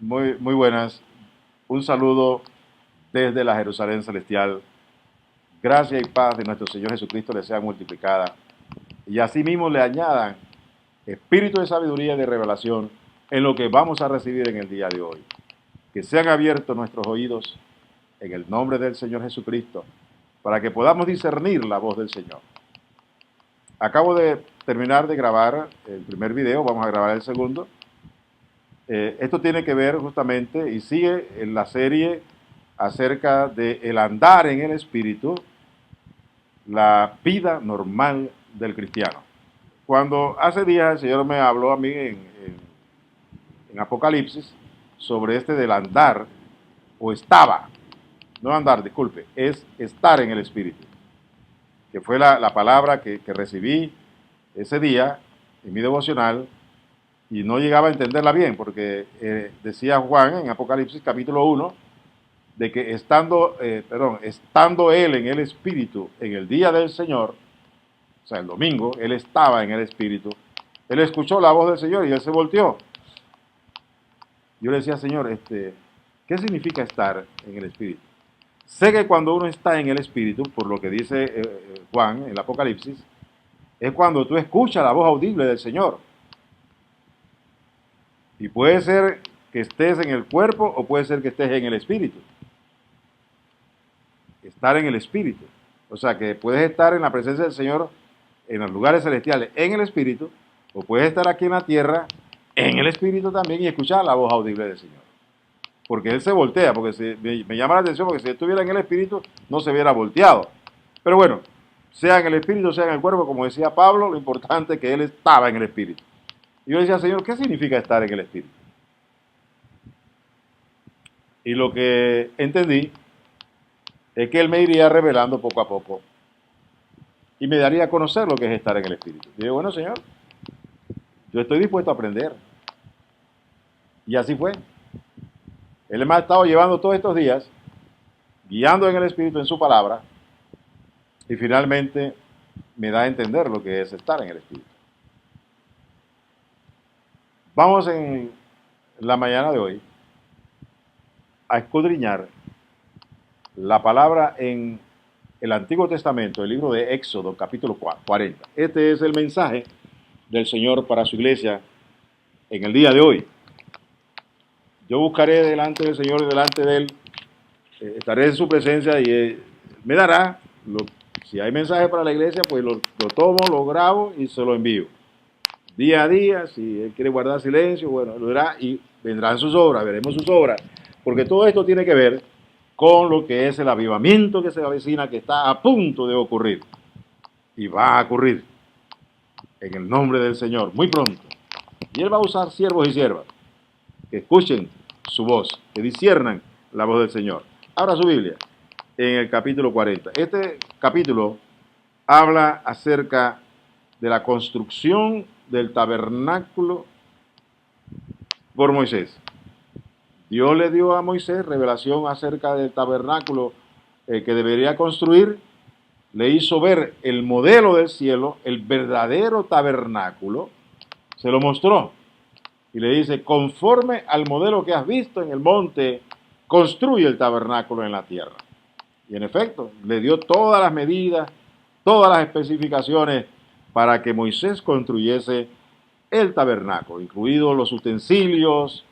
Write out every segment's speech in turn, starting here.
Muy buenas. Un saludo desde la Jerusalén celestial. Gracia y paz de nuestro Señor Jesucristo les sea multiplicada. Y asimismo le añadan espíritu de sabiduría y de revelación en lo que vamos a recibir en el día de hoy. Que sean abiertos nuestros oídos en el nombre del Señor Jesucristo para que podamos discernir la voz del Señor. Acabo de terminar de grabar el primer video, vamos a grabar el segundo. Esto tiene que ver justamente y sigue en la serie acerca del andar en el Espíritu, la vida normal del cristiano. Cuando hace días el Señor me habló a mí en Apocalipsis sobre este del andar, o estaba, no andar, disculpe, es estar en el Espíritu, que fue la palabra que recibí ese día en mi devocional y no llegaba a entenderla bien, porque decía Juan en Apocalipsis capítulo 1, de que estando él en el Espíritu en el día del Señor, o sea, el domingo, él estaba en el Espíritu, él escuchó la voz del Señor y él se volteó. Yo le decía, Señor, ¿qué significa estar en el Espíritu? Sé que cuando uno está en el Espíritu, por lo que dice Juan en el Apocalipsis, es cuando tú escuchas la voz audible del Señor. Y puede ser que estés en el cuerpo o puede ser que estés en el Espíritu. Estar en el Espíritu. O sea, que puedes estar en la presencia del Señor en los lugares celestiales en el Espíritu, o puedes estar aquí en la tierra en el Espíritu también y escuchar la voz audible del Señor. Porque Él se voltea, porque me llama la atención, porque si estuviera en el Espíritu no se hubiera volteado. Pero bueno, sea en el Espíritu, sea en el cuerpo, como decía Pablo, lo importante es que Él estaba en el Espíritu. Y yo decía, Señor, ¿qué significa estar en el Espíritu? Y lo que entendí es que Él me iría revelando poco a poco y me daría a conocer lo que es estar en el Espíritu. Y digo, bueno, Señor, yo estoy dispuesto a aprender. Y así fue. Él me ha estado llevando todos estos días, guiando en el Espíritu en su palabra, y finalmente me da a entender lo que es estar en el Espíritu. Vamos en la mañana de hoy a escudriñar la palabra en el Antiguo Testamento, el libro de Éxodo, capítulo 40. Este es el mensaje del Señor para su iglesia en el día de hoy. Yo buscaré delante del Señor y delante de Él, estaré en su presencia y me dará, si hay mensaje para la iglesia, pues lo tomo, lo grabo y se lo envío. Día a día, si Él quiere guardar silencio, bueno, lo hará y vendrán sus obras, veremos sus obras, porque todo esto tiene que ver con lo que es el avivamiento que se avecina, que está a punto de ocurrir y va a ocurrir en el nombre del Señor muy pronto. Y Él va a usar siervos y siervas que escuchen su voz, que disciernan la voz del Señor. Abra su Biblia en el capítulo 40. Este capítulo habla acerca de la construcción del tabernáculo por Moisés. Dios le dio a Moisés revelación acerca del tabernáculo que debería construir. Le hizo ver el modelo del cielo, el verdadero tabernáculo. Se lo mostró. Y le dice, conforme al modelo que has visto en el monte, construye el tabernáculo en la tierra. Y en efecto, le dio todas las medidas, todas las especificaciones para que Moisés construyese el tabernáculo, incluidos los utensilios,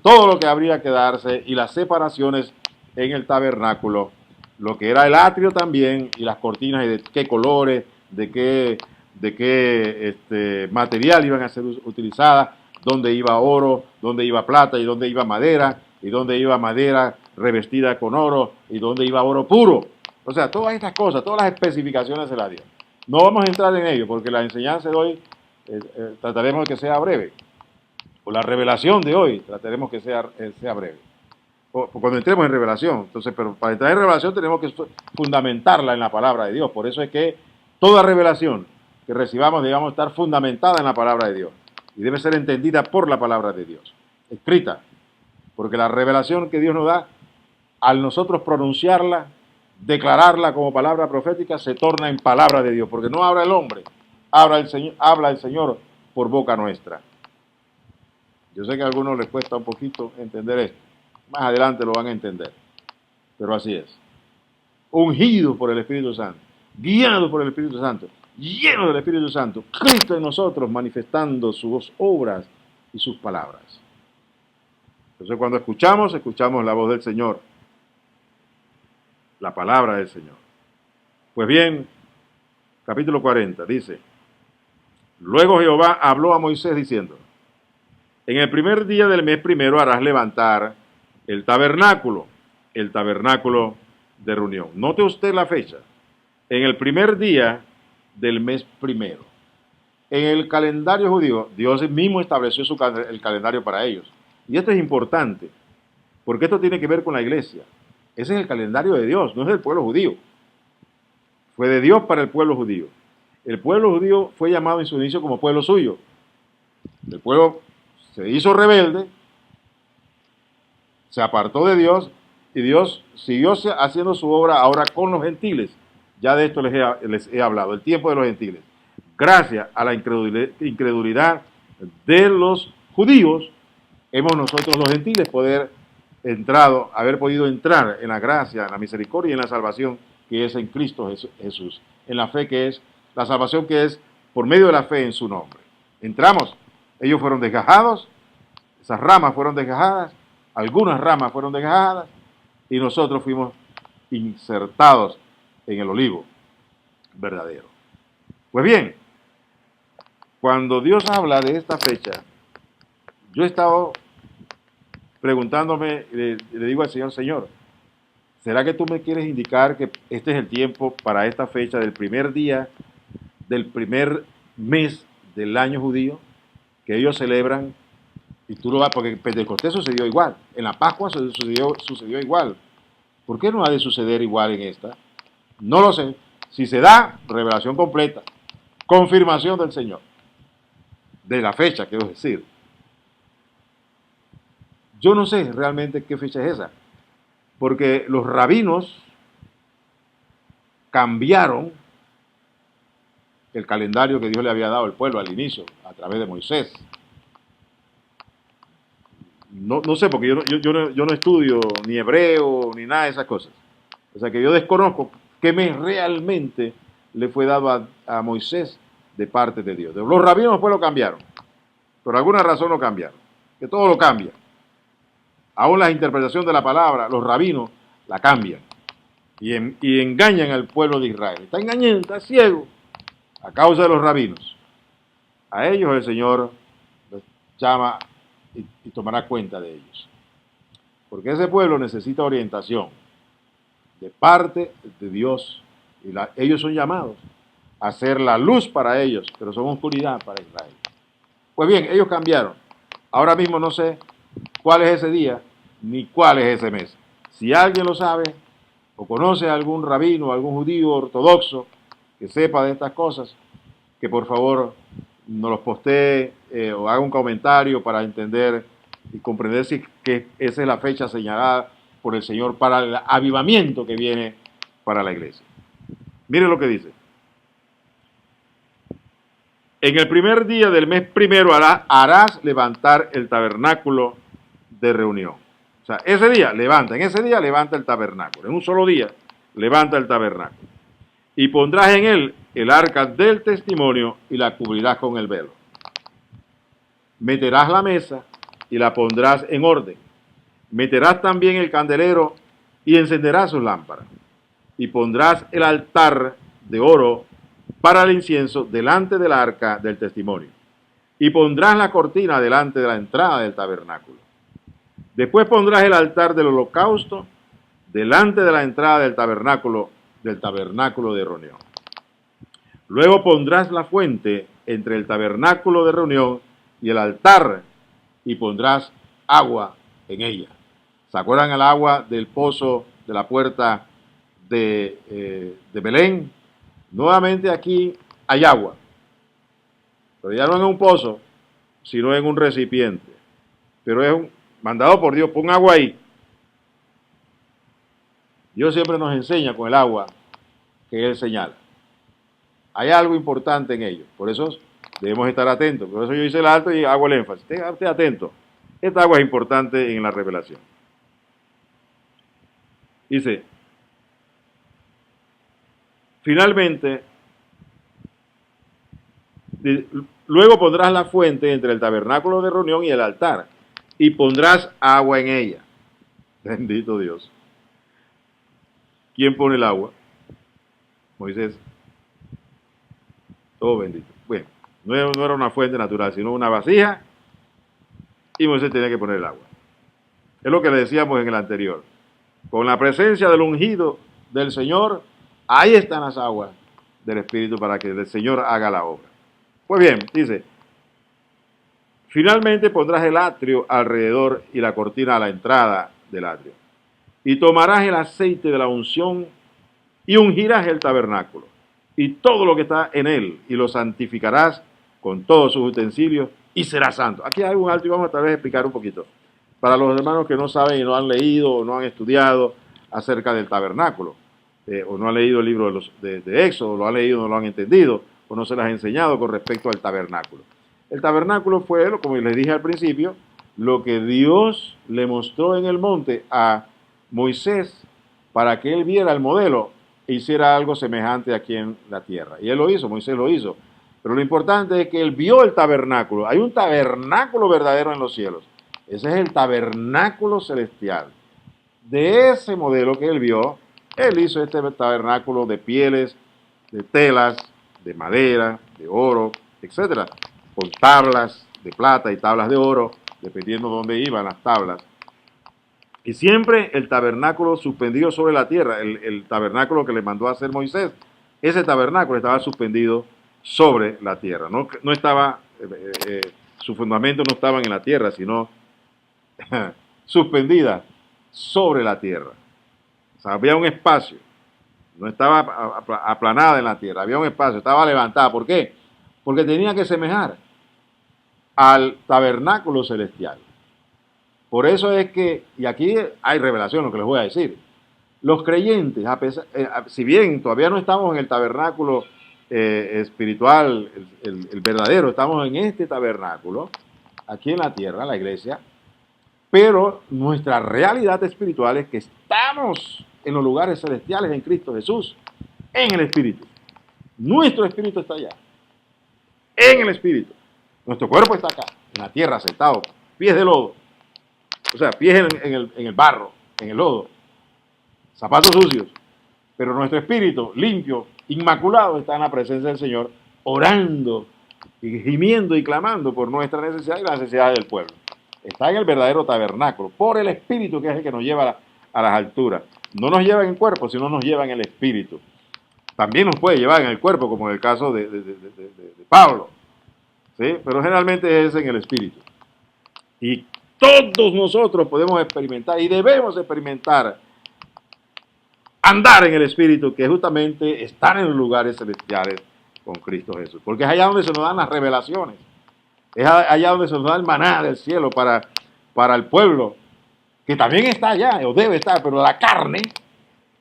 todo lo que habría que darse y las separaciones en el tabernáculo, lo que era el atrio también y las cortinas y de qué colores, de qué material iban a ser utilizadas, dónde iba oro, dónde iba plata y dónde iba madera, y dónde iba madera revestida con oro y dónde iba oro puro. O sea, todas estas cosas, todas las especificaciones se las dio. No vamos a entrar en ello porque la enseñanza de hoy trataremos de que sea breve. O la revelación de hoy trataremos que sea breve. Cuando entremos en revelación. Entonces, pero para entrar en revelación tenemos que fundamentarla en la palabra de Dios. Por eso es que toda revelación que recibamos debemos estar fundamentada en la palabra de Dios. Y debe ser entendida por la palabra de Dios. Escrita. Porque la revelación que Dios nos da, al nosotros pronunciarla, declararla como palabra profética, se torna en palabra de Dios. Porque no habla el hombre, habla el Señor por boca nuestra. Yo sé que a algunos les cuesta un poquito entender esto. Más adelante lo van a entender. Pero así es. Ungidos por el Espíritu Santo, guiados por el Espíritu Santo, llenos del Espíritu Santo, Cristo en nosotros manifestando sus obras y sus palabras. Entonces cuando escuchamos la voz del Señor, la palabra del Señor. Pues bien, capítulo 40 dice, luego Jehová habló a Moisés diciendo, en el primer día del mes primero harás levantar el tabernáculo de reunión. Note usted la fecha, en el primer día del mes primero. En el calendario judío, Dios mismo estableció el calendario para ellos. Y esto es importante, porque esto tiene que ver con la iglesia. Ese es el calendario de Dios, no es del pueblo judío. Fue de Dios para el pueblo judío. El pueblo judío fue llamado en su inicio como pueblo suyo. El pueblo se hizo rebelde, se apartó de Dios y Dios siguió haciendo su obra ahora con los gentiles. Ya de esto les he hablado, el tiempo de los gentiles. Gracias a la incredulidad de los judíos, hemos nosotros los gentiles haber podido entrar en la gracia, en la misericordia y en la salvación que es en Cristo Jesús, en la fe que es, la salvación que es por medio de la fe en su nombre. Entramos, ellos fueron desgajados, esas ramas fueron desgajadas, algunas ramas fueron desgajadas y nosotros fuimos insertados en el olivo verdadero. Pues bien, cuando Dios habla de esta fecha, yo he estado preguntándome, le digo al Señor, Señor, ¿será que tú me quieres indicar que este es el tiempo para esta fecha del primer día del primer mes del año judío que ellos celebran? Y tú lo vas, porque en Pentecostés sucedió igual, en la Pascua sucedió igual. ¿Por qué no ha de suceder igual en esta? No lo sé. Si se da, revelación completa, confirmación del Señor, de la fecha, quiero decir. Yo no sé realmente qué fecha es esa, porque los rabinos cambiaron el calendario que Dios le había dado al pueblo al inicio, a través de Moisés. No sé, porque yo no estudio ni hebreo ni nada de esas cosas. O sea que yo desconozco qué mes realmente le fue dado a Moisés de parte de Dios. Los rabinos después lo cambiaron, por alguna razón lo cambiaron, que todo lo cambia. Aún la interpretación de la palabra, los rabinos la cambian y engañan al pueblo de Israel. Está engañando, está ciego a causa de los rabinos. A ellos el Señor los llama y tomará cuenta de ellos. Porque ese pueblo necesita orientación de parte de Dios. Y ellos son llamados a ser la luz para ellos, pero son oscuridad para Israel. Pues bien, ellos cambiaron. Ahora mismo no sé cuál es ese día, ni cuál es ese mes. Si alguien lo sabe, o conoce a algún rabino, algún judío ortodoxo que sepa de estas cosas, que por favor nos los postee o haga un comentario para entender y comprender si que esa es la fecha señalada por el Señor para el avivamiento que viene para la iglesia. Mire lo que dice. En el primer día del mes primero harás levantar el tabernáculo de reunión. O sea, en ese día levanta el tabernáculo. En un solo día levanta el tabernáculo. Y pondrás en él el arca del testimonio y la cubrirás con el velo. Meterás la mesa y la pondrás en orden. Meterás también el candelero y encenderás sus lámparas. Y pondrás el altar de oro para el incienso delante del arca del testimonio. Y pondrás la cortina delante de la entrada del tabernáculo. Después pondrás el altar del holocausto delante de la entrada del tabernáculo de reunión. Luego pondrás la fuente entre el tabernáculo de reunión y el altar y pondrás agua en ella. ¿Se acuerdan el agua del pozo de la puerta de Belén? Nuevamente aquí hay agua, pero ya no en un pozo, sino en un recipiente. Pero es mandado por Dios, pon agua ahí. Dios siempre nos enseña con el agua que Él señala. Hay algo importante en ello, por eso debemos estar atentos. Por eso yo hice el alto y hago el énfasis. Esté atento Esta agua es importante en la revelación. Dice, finalmente, luego pondrás la fuente entre el tabernáculo de reunión y el altar, y pondrás agua en ella. Bendito Dios. ¿Quién pone el agua? Moisés. Todo bendito. Bueno, no era una fuente natural, sino una vasija, y Moisés tenía que poner el agua. Es lo que le decíamos en el anterior. Con la presencia del ungido del Señor, ahí están las aguas del Espíritu para que el Señor haga la obra. Pues bien, dice, finalmente pondrás el atrio alrededor y la cortina a la entrada del atrio. Y tomarás el aceite de la unción y ungirás el tabernáculo y todo lo que está en él, y lo santificarás con todos sus utensilios, y será santo. Aquí hay un alto y vamos a tal vez explicar un poquito. Para los hermanos que no saben y no han leído o no han estudiado acerca del tabernáculo, o no han leído el libro de Éxodo, lo han leído, no lo han entendido, o no se les ha enseñado con respecto al tabernáculo. El tabernáculo fue, como les dije al principio, lo que Dios le mostró en el monte a Moisés para que él viera el modelo e hiciera algo semejante aquí en la tierra. Y él lo hizo, Moisés lo hizo. Pero lo importante es que él vio el tabernáculo. Hay un tabernáculo verdadero en los cielos. Ese es el tabernáculo celestial. De ese modelo que él vio, él hizo este tabernáculo de pieles, de telas, de madera, de oro, etcétera, con tablas de plata y tablas de oro, dependiendo de dónde iban las tablas. Y siempre el tabernáculo suspendido sobre la tierra, el tabernáculo que le mandó a hacer Moisés, ese tabernáculo estaba suspendido sobre la tierra. No estaba, sus fundamentos no estaban en la tierra, sino suspendida sobre la tierra. O sea, había un espacio, no estaba aplanada en la tierra, había un espacio, estaba levantada. ¿Por qué? Porque tenía que semejar al tabernáculo celestial. Por eso es que, y aquí hay revelación, lo que les voy a decir, los creyentes, si bien todavía no estamos en el tabernáculo espiritual, el verdadero, estamos en este tabernáculo, aquí en la tierra, la iglesia, pero nuestra realidad espiritual es que estamos en los lugares celestiales en Cristo Jesús, en el Espíritu. Nuestro espíritu está allá, en el Espíritu. Nuestro cuerpo está acá, en la tierra, sentado, pies de lodo. O sea, pies en el barro, en el lodo, zapatos sucios. Pero nuestro espíritu, limpio, inmaculado, está en la presencia del Señor, orando, y gimiendo y clamando por nuestra necesidad y la necesidad del pueblo. Está en el verdadero tabernáculo, por el Espíritu, que es el que nos lleva a las alturas. No nos lleva en el cuerpo, sino nos lleva en el Espíritu. También nos puede llevar en el cuerpo, como en el caso de Pablo, ¿sí? Pero generalmente es en el Espíritu. Y todos nosotros podemos experimentar y debemos experimentar andar en el Espíritu, que justamente estar en los lugares celestiales con Cristo Jesús. Porque es allá donde se nos dan las revelaciones. Es allá donde se nos da el maná del cielo para el pueblo, que también está allá, o debe estar, pero la carne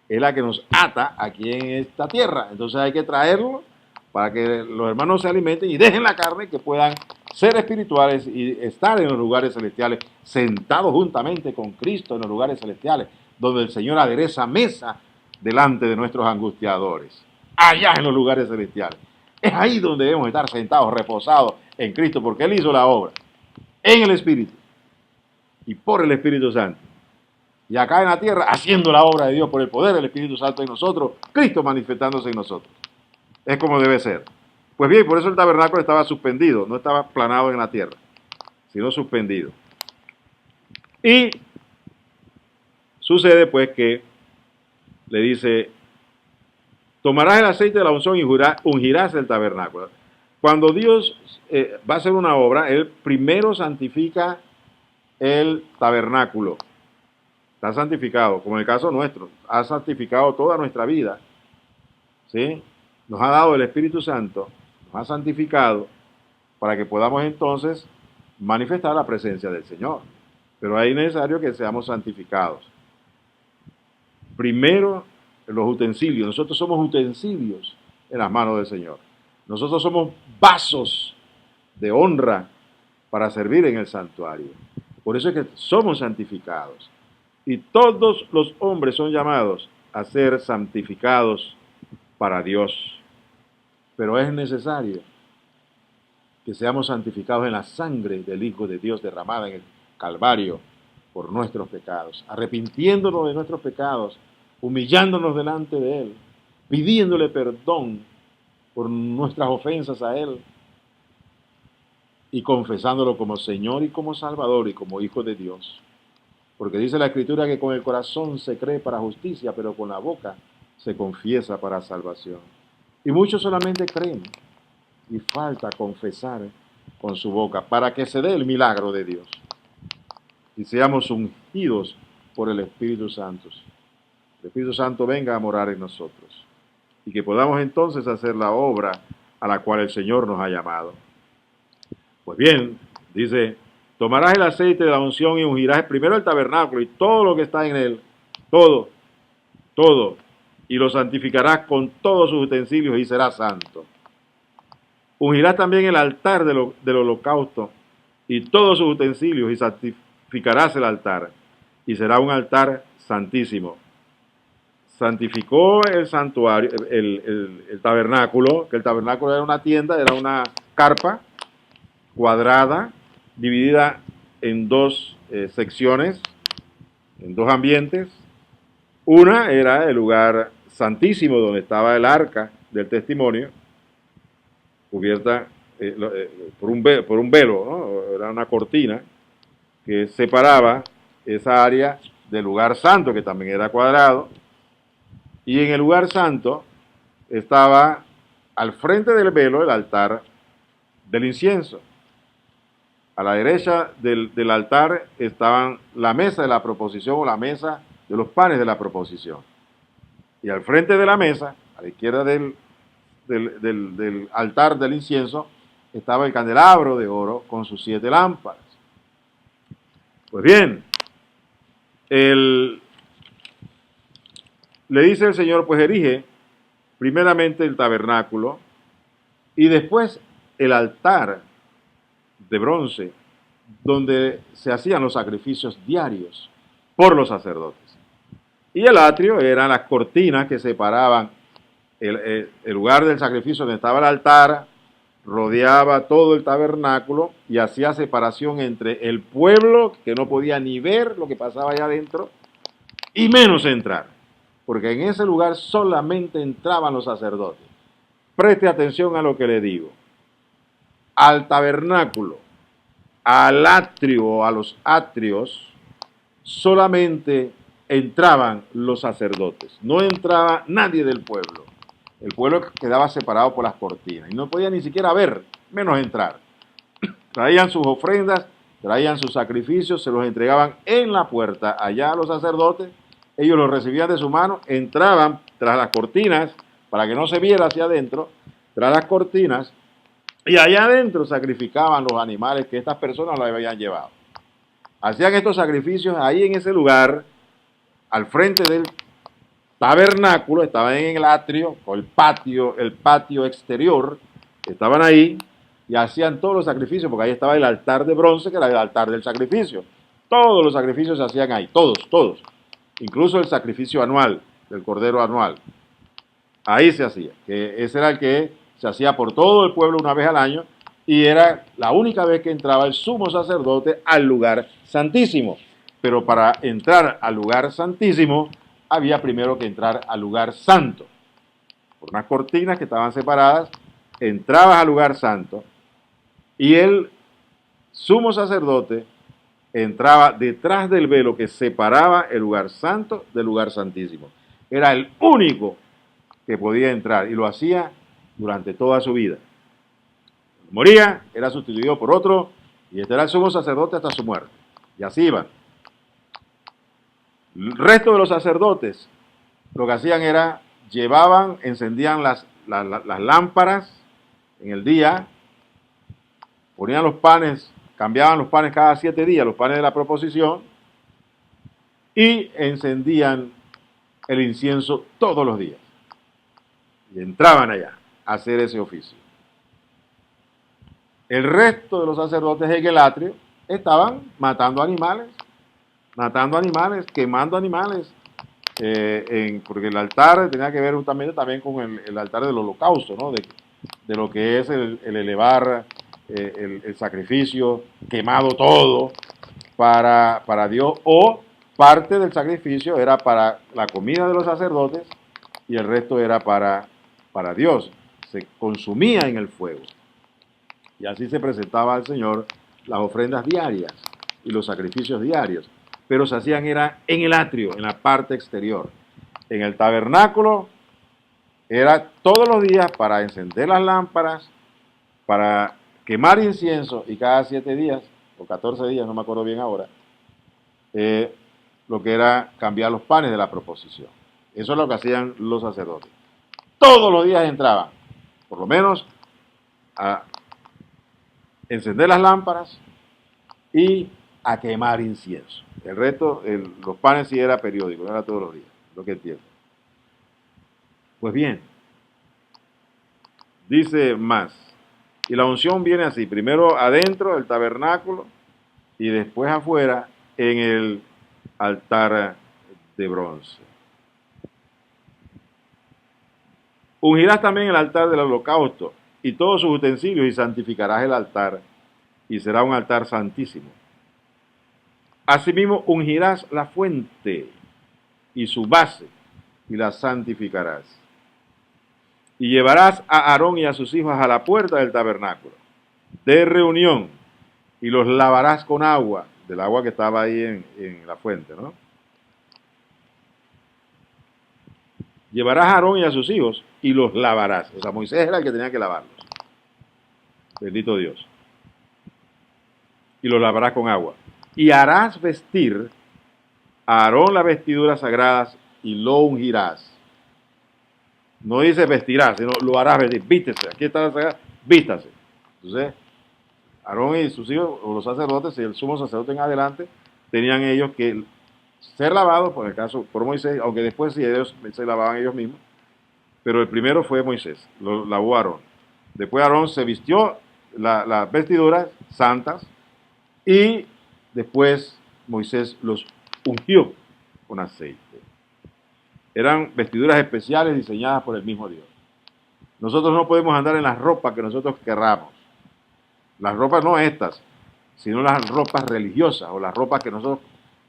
es la que nos ata aquí en esta tierra. Entonces hay que traerlo para que los hermanos se alimenten y dejen la carne, que puedan ser espirituales y estar en los lugares celestiales, sentados juntamente con Cristo en los lugares celestiales, donde el Señor adereza mesa delante de nuestros angustiadores, allá en los lugares celestiales. Es ahí donde debemos estar sentados, reposados en Cristo, porque Él hizo la obra, en el Espíritu y por el Espíritu Santo. Y acá en la tierra, haciendo la obra de Dios por el poder del Espíritu Santo en nosotros, Cristo manifestándose en nosotros. Es como debe ser. Pues bien, por eso el tabernáculo estaba suspendido, no estaba planado en la tierra, sino suspendido. Y sucede pues que le dice, tomarás el aceite de la unción y ungirás el tabernáculo. Cuando Dios va a hacer una obra, Él primero santifica el tabernáculo. Está santificado, como en el caso nuestro, ha santificado toda nuestra vida, ¿sí? Nos ha dado el Espíritu Santo, nos ha santificado para que podamos entonces manifestar la presencia del Señor. Pero ahí es necesario que seamos santificados. Primero, los utensilios. Nosotros somos utensilios en las manos del Señor. Nosotros somos vasos de honra para servir en el santuario. Por eso es que somos santificados. Y todos los hombres son llamados a ser santificados para Dios. Pero es necesario que seamos santificados en la sangre del Hijo de Dios derramada en el Calvario por nuestros pecados, arrepintiéndonos de nuestros pecados, humillándonos delante de Él, pidiéndole perdón por nuestras ofensas a Él y confesándolo como Señor y como Salvador y como Hijo de Dios. Porque dice la Escritura que con el corazón se cree para justicia, pero con la boca se confiesa para salvación. Y muchos solamente creen y falta confesar con su boca para que se dé el milagro de Dios y seamos ungidos por el Espíritu Santo. El Espíritu Santo venga a morar en nosotros y que podamos entonces hacer la obra a la cual el Señor nos ha llamado. Pues bien, dice, tomarás el aceite de la unción y ungirás primero el tabernáculo y todo lo que está en él, todo, y lo santificarás con todos sus utensilios y será santo. Ungirás también el altar del holocausto y todos sus utensilios y santificarás el altar y será un altar santísimo. Santificó el santuario, el tabernáculo, que el tabernáculo era una tienda, era una carpa cuadrada, dividida en dos secciones, en dos ambientes. Una era el lugar santísimo donde estaba el arca del testimonio, cubierta por un velo, ¿no? Era una cortina que separaba esa área del lugar santo, que también era cuadrado. Y en el lugar santo estaba al frente del velo el altar del incienso. A la derecha del altar estaban la mesa de la proposición o la mesa de los panes de la proposición. Y al frente de la mesa, a la izquierda del altar del incienso, estaba el candelabro de oro con sus 7 lámparas. Pues bien, le dice el Señor, pues erige primeramente el tabernáculo y después el altar de bronce donde se hacían los sacrificios diarios por los sacerdotes. Y el atrio eran las cortinas que separaban el lugar del sacrificio donde estaba el altar, rodeaba todo el tabernáculo y hacía separación entre el pueblo, que no podía ni ver lo que pasaba allá adentro, y menos entrar, porque en ese lugar solamente entraban los sacerdotes. Preste atención a lo que le digo. Al tabernáculo, al atrio, a los atrios, solamente entraban los sacerdotes, no entraba nadie del pueblo. El pueblo quedaba separado por las cortinas y no podía ni siquiera ver, menos entrar. Traían sus ofrendas, traían sus sacrificios, se los entregaban en la puerta allá a los sacerdotes, ellos los recibían de su mano, entraban tras las cortinas para que no se viera hacia adentro, tras las cortinas, y allá adentro sacrificaban los animales que estas personas les habían llevado. Hacían estos sacrificios ahí en ese lugar, al frente del tabernáculo, estaban en el atrio, o el patio exterior, estaban ahí y hacían todos los sacrificios, porque ahí estaba el altar de bronce, que era el altar del sacrificio. Todos los sacrificios se hacían ahí, todos. Incluso el sacrificio anual, del cordero anual. Ahí se hacía, que ese era el que se hacía por todo el pueblo una vez al año, y era la única vez que entraba el sumo sacerdote al lugar santísimo. Pero para entrar al lugar santísimo, había primero que entrar al lugar santo. Por unas cortinas que estaban separadas, entrabas al lugar santo y el sumo sacerdote entraba detrás del velo que separaba el lugar santo del lugar santísimo. Era el único que podía entrar y lo hacía durante toda su vida. Moría, era sustituido por otro y este era el sumo sacerdote hasta su muerte. Y así iban. El resto de los sacerdotes lo que hacían era, encendían las lámparas en el día, ponían los panes, cambiaban los panes cada 7 días, los panes de la proposición, y encendían el incienso todos los días. Y entraban allá a hacer ese oficio. El resto de los sacerdotes en el atrio estaban matando animales, quemando animales, porque el altar tenía que ver justamente también con el altar del holocausto, ¿no? De lo que es el elevar el sacrificio, quemado todo para Dios, o parte del sacrificio era para la comida de los sacerdotes y el resto era para Dios. Se consumía en el fuego. Y así se presentaba al Señor las ofrendas diarias y los sacrificios diarios. Pero se hacían era en el atrio, en la parte exterior. En el tabernáculo era todos los días para encender las lámparas, para quemar incienso, y cada 7 días, o 14 días, no me acuerdo bien ahora, lo que era cambiar los panes de la proposición. Eso es lo que hacían los sacerdotes. Todos los días entraban, por lo menos, a encender las lámparas y a quemar incienso. El resto, los panes sí era periódico, no era todos los días, lo que entiendo. Pues bien, dice más, y la unción viene así, primero adentro del tabernáculo y después afuera en el altar de bronce. Ungirás también el altar del holocausto y todos sus utensilios y santificarás el altar y será un altar santísimo. Asimismo ungirás la fuente y su base y la santificarás. Y llevarás a Aarón y a sus hijos a la puerta del tabernáculo de reunión y los lavarás con agua, del agua que estaba ahí en la fuente, ¿no? Llevarás a Aarón y a sus hijos y los lavarás. O sea, Moisés era el que tenía que lavarlos. Bendito Dios. Y los lavarás con agua. Y harás vestir a Aarón las vestiduras sagradas y lo ungirás. No dice vestirás, sino lo harás vestir. Vístese. Aquí está la sagrada. Vístase. Entonces, Aarón y sus hijos, o los sacerdotes, y el sumo sacerdote en adelante, tenían ellos que ser lavados, por el caso, por Moisés, aunque después sí ellos se lavaban ellos mismos, pero el primero fue Moisés, lo lavó Aarón. Después Aarón se vistió las vestiduras santas y después Moisés los ungió con aceite. Eran vestiduras especiales diseñadas por el mismo Dios. Nosotros no podemos andar en las ropas que nosotros querramos. Las ropas no estas, sino las ropas religiosas o las ropas que nosotros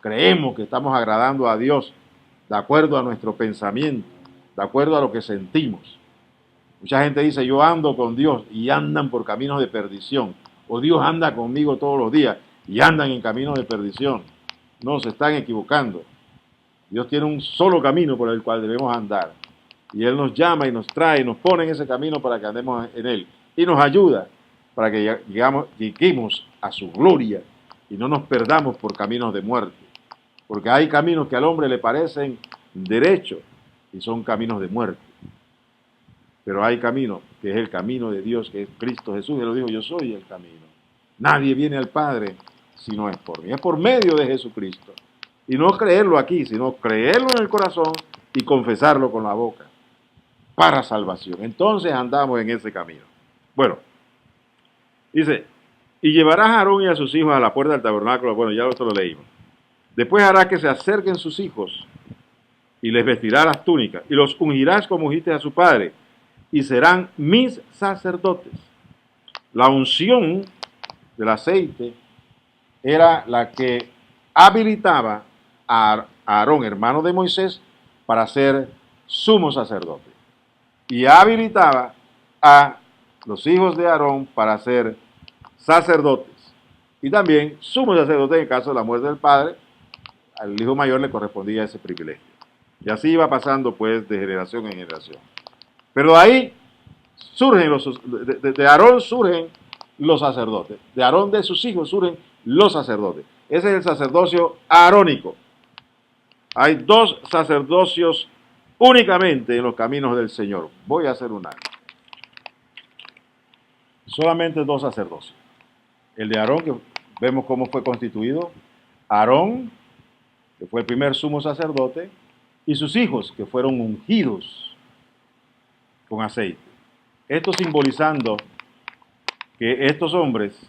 creemos que estamos agradando a Dios de acuerdo a nuestro pensamiento, de acuerdo a lo que sentimos. Mucha gente dice, yo ando con Dios y andan por caminos de perdición. O Dios anda conmigo todos los días y andan en caminos de perdición. No, se están equivocando. Dios tiene un solo camino por el cual debemos andar. Y Él nos llama y nos trae y nos pone en ese camino para que andemos en Él. Y nos ayuda para que lleguemos a su gloria y no nos perdamos por caminos de muerte. Porque hay caminos que al hombre le parecen derechos y son caminos de muerte. Pero hay camino que es el camino de Dios, que es Cristo Jesús. Él lo dijo, yo soy el camino. Nadie viene al Padre si no es por mí. Es por medio de Jesucristo. Y no creerlo aquí, sino creerlo en el corazón y confesarlo con la boca para salvación. Entonces andamos en ese camino. Bueno, dice, y llevarás a Aarón y a sus hijos a la puerta del tabernáculo. Bueno, ya esto lo leímos. Después hará que se acerquen sus hijos y les vestirá las túnicas y los ungirás como ungiste a su padre y serán mis sacerdotes. La unción del aceite era la que habilitaba a Aarón, hermano de Moisés, para ser sumo sacerdote. Y habilitaba a los hijos de Aarón para ser sacerdotes. Y también sumo sacerdote en caso de la muerte del padre, al hijo mayor le correspondía ese privilegio. Y así iba pasando pues de generación en generación. Pero de ahí surgen de Aarón surgen los sacerdotes. De Aarón de sus hijos surgen los sacerdotes. Ese es el sacerdocio arónico. Hay 2 sacerdocios únicamente en los caminos del Señor. Voy a hacer una. Solamente 2 sacerdocios. El de Aarón, que vemos cómo fue constituido. Aarón, que fue el primer sumo sacerdote, y sus hijos, que fueron ungidos con aceite. Esto simbolizando que estos hombres,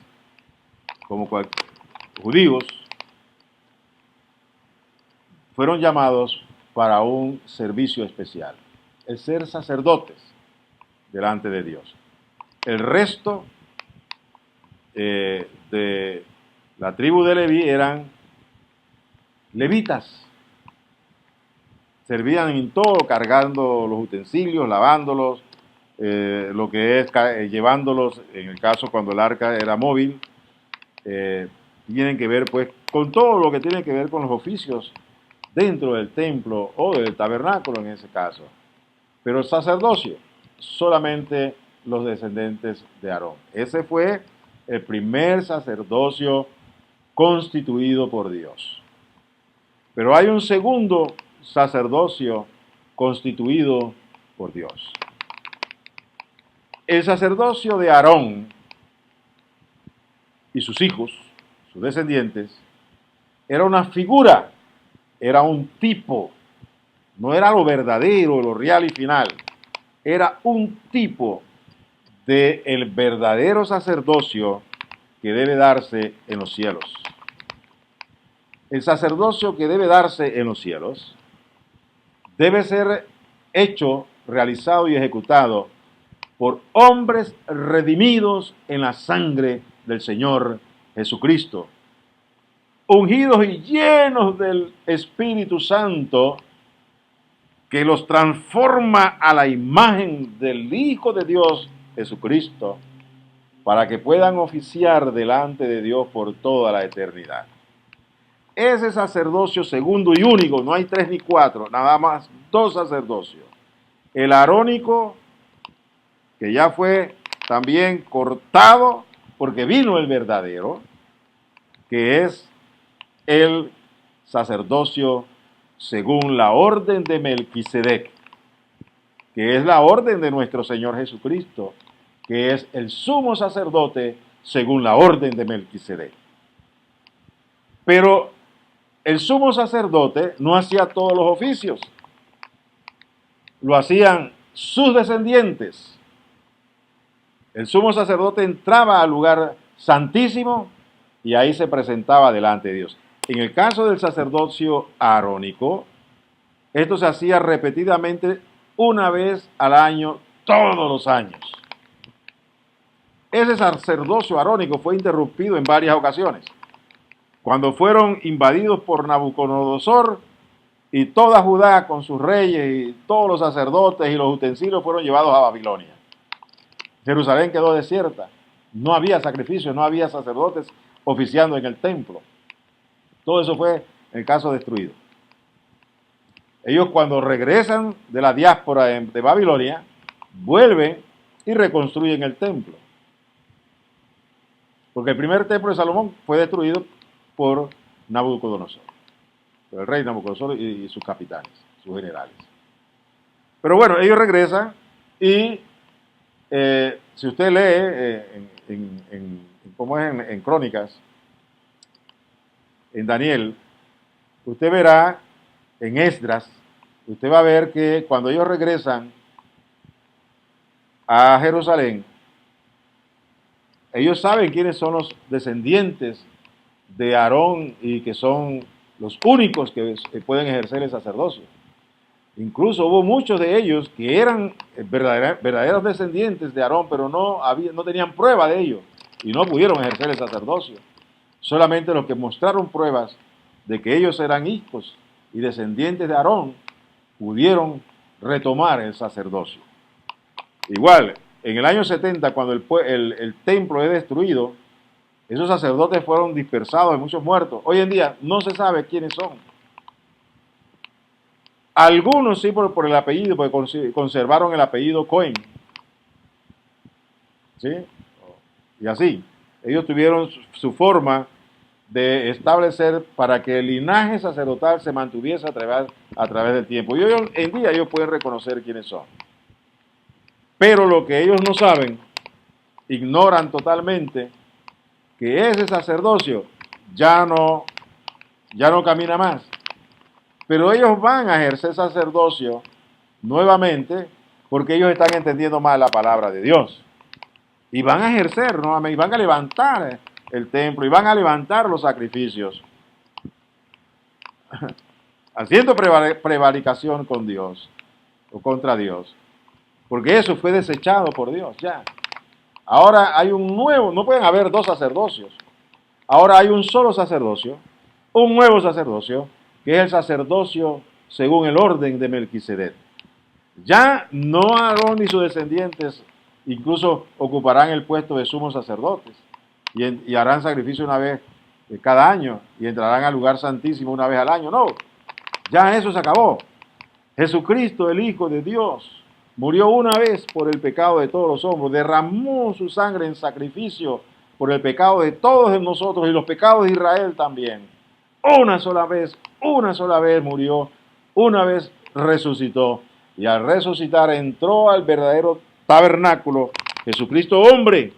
como judíos fueron llamados para un servicio especial, el ser sacerdotes delante de Dios. El resto de la tribu de Leví eran levitas. Servían en todo, cargando los utensilios, lavándolos, lo que es llevándolos, en el caso cuando el arca era móvil, tienen que ver pues con todo lo que tiene que ver con los oficios dentro del templo o del tabernáculo en ese caso. Pero el sacerdocio, solamente los descendientes de Aarón. Ese fue el primer sacerdocio constituido por Dios. Pero hay un segundo sacerdocio constituido por Dios. El sacerdocio de Aarón y sus hijos, sus descendientes, era una figura, era un tipo, no era lo verdadero, lo real y final, era un tipo del verdadero sacerdocio que debe darse en los cielos. El sacerdocio que debe darse en los cielos debe ser hecho, realizado y ejecutado por hombres redimidos en la sangre del Señor Jesucristo, ungidos y llenos del Espíritu Santo, que los transforma a la imagen del Hijo de Dios, Jesucristo, para que puedan oficiar delante de Dios por toda la eternidad. Ese sacerdocio segundo y único, no hay 3 ni 4, nada más 2 sacerdocios. El arónico, que ya fue también cortado, porque vino el verdadero, que es el sacerdocio según la orden de Melquisedec, que es la orden de nuestro Señor Jesucristo, que es el sumo sacerdote según la orden de Melquisedec. Pero el sumo sacerdote no hacía todos los oficios, lo hacían sus descendientes. El sumo sacerdote entraba al lugar santísimo y ahí se presentaba delante de Dios. En el caso del sacerdocio arónico, esto se hacía repetidamente una vez al año, todos los años. Ese sacerdocio arónico fue interrumpido en varias ocasiones. Cuando fueron invadidos por Nabucodonosor y toda Judá con sus reyes y todos los sacerdotes y los utensilios fueron llevados a Babilonia. Jerusalén quedó desierta. No había sacrificios, no había sacerdotes oficiando en el templo. Todo eso fue en el caso destruido. Ellos cuando regresan de la diáspora de Babilonia, vuelven y reconstruyen el templo. Porque el primer templo de Salomón fue destruido por Nabucodonosor, por el rey Nabucodonosor y sus capitanes, sus generales. Pero bueno, ellos regresan y si usted lee como es en Crónicas, en Daniel, usted verá en Esdras, usted va a ver que cuando ellos regresan a Jerusalén, ellos saben quiénes son los descendientes de Aarón y que son los únicos que pueden ejercer el sacerdocio. Incluso hubo muchos de ellos que eran verdaderos descendientes de Aarón, pero no tenían prueba de ello y no pudieron ejercer el sacerdocio. Solamente los que mostraron pruebas de que ellos eran hijos y descendientes de Aarón pudieron retomar el sacerdocio. Igual, en el año 70, cuando el templo es destruido, esos sacerdotes fueron dispersados, hay muchos muertos. Hoy en día no se sabe quiénes son. Algunos sí por el apellido, porque conservaron el apellido Cohen. ¿Sí? Y así. Ellos tuvieron su forma de establecer para que el linaje sacerdotal se mantuviese a través del tiempo. Y hoy en día ellos pueden reconocer quiénes son. Pero lo que ellos no saben, ignoran totalmente, que ese sacerdocio ya no camina más. Pero ellos van a ejercer sacerdocio nuevamente porque ellos están entendiendo más la palabra de Dios. Y van a ejercer nuevamente, y van a levantar el templo y van a levantar los sacrificios, haciendo prevaricación con Dios o contra Dios, porque eso fue desechado por Dios ya. Ahora hay un nuevo, no pueden haber dos sacerdocios. Ahora hay un solo sacerdocio, un nuevo sacerdocio, que es el sacerdocio según el orden de Melquisedec. Ya no Aarón ni sus descendientes incluso ocuparán el puesto de sumos sacerdotes y harán sacrificio una vez cada año y entrarán al lugar santísimo una vez al año. No, ya eso se acabó. Jesucristo, el Hijo de Dios, murió una vez por el pecado de todos los hombres, derramó su sangre en sacrificio por el pecado de todos nosotros y los pecados de Israel también. Una sola vez murió, una vez resucitó. Y al resucitar entró al verdadero tabernáculo, Jesucristo hombre,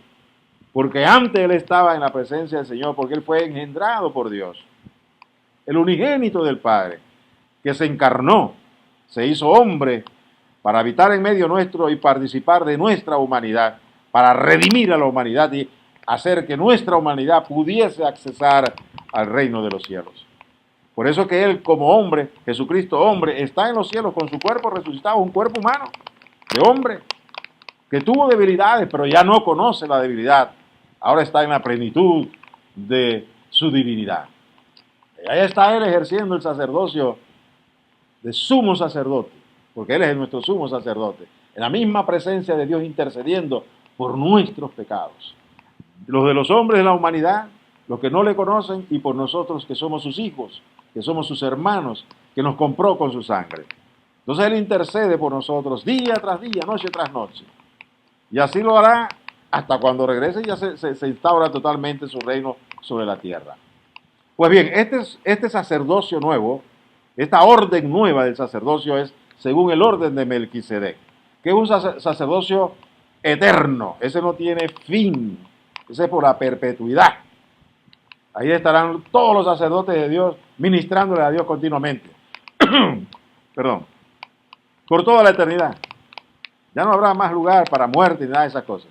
porque antes él estaba en la presencia del Señor, porque él fue engendrado por Dios, el unigénito del Padre, que se encarnó, se hizo hombre para habitar en medio nuestro y participar de nuestra humanidad, para redimir a la humanidad y hacer que nuestra humanidad pudiese accesar al reino de los cielos. Por eso que él como hombre, Jesucristo hombre, está en los cielos con su cuerpo resucitado, un cuerpo humano de hombre, que tuvo debilidades, pero ya no conoce la debilidad. Ahora está en la plenitud de su divinidad. Y ahí está él ejerciendo el sacerdocio de sumo sacerdote, porque él es nuestro sumo sacerdote, en la misma presencia de Dios intercediendo por nuestros pecados. Los de los hombres de la humanidad, los que no le conocen, y por nosotros que somos sus hijos, que somos sus hermanos, que nos compró con su sangre. Entonces él intercede por nosotros día tras día, noche tras noche. Y así lo hará hasta cuando regrese y ya se instaura totalmente su reino sobre la tierra. Pues bien, este sacerdocio nuevo, esta orden nueva del sacerdocio es según el orden de Melquisedec, que es un sacerdocio eterno, ese no tiene fin, ese es por la perpetuidad. Ahí estarán todos los sacerdotes de Dios ministrándole a Dios continuamente. Perdón. Por toda la eternidad. Ya no habrá más lugar para muerte ni nada de esas cosas.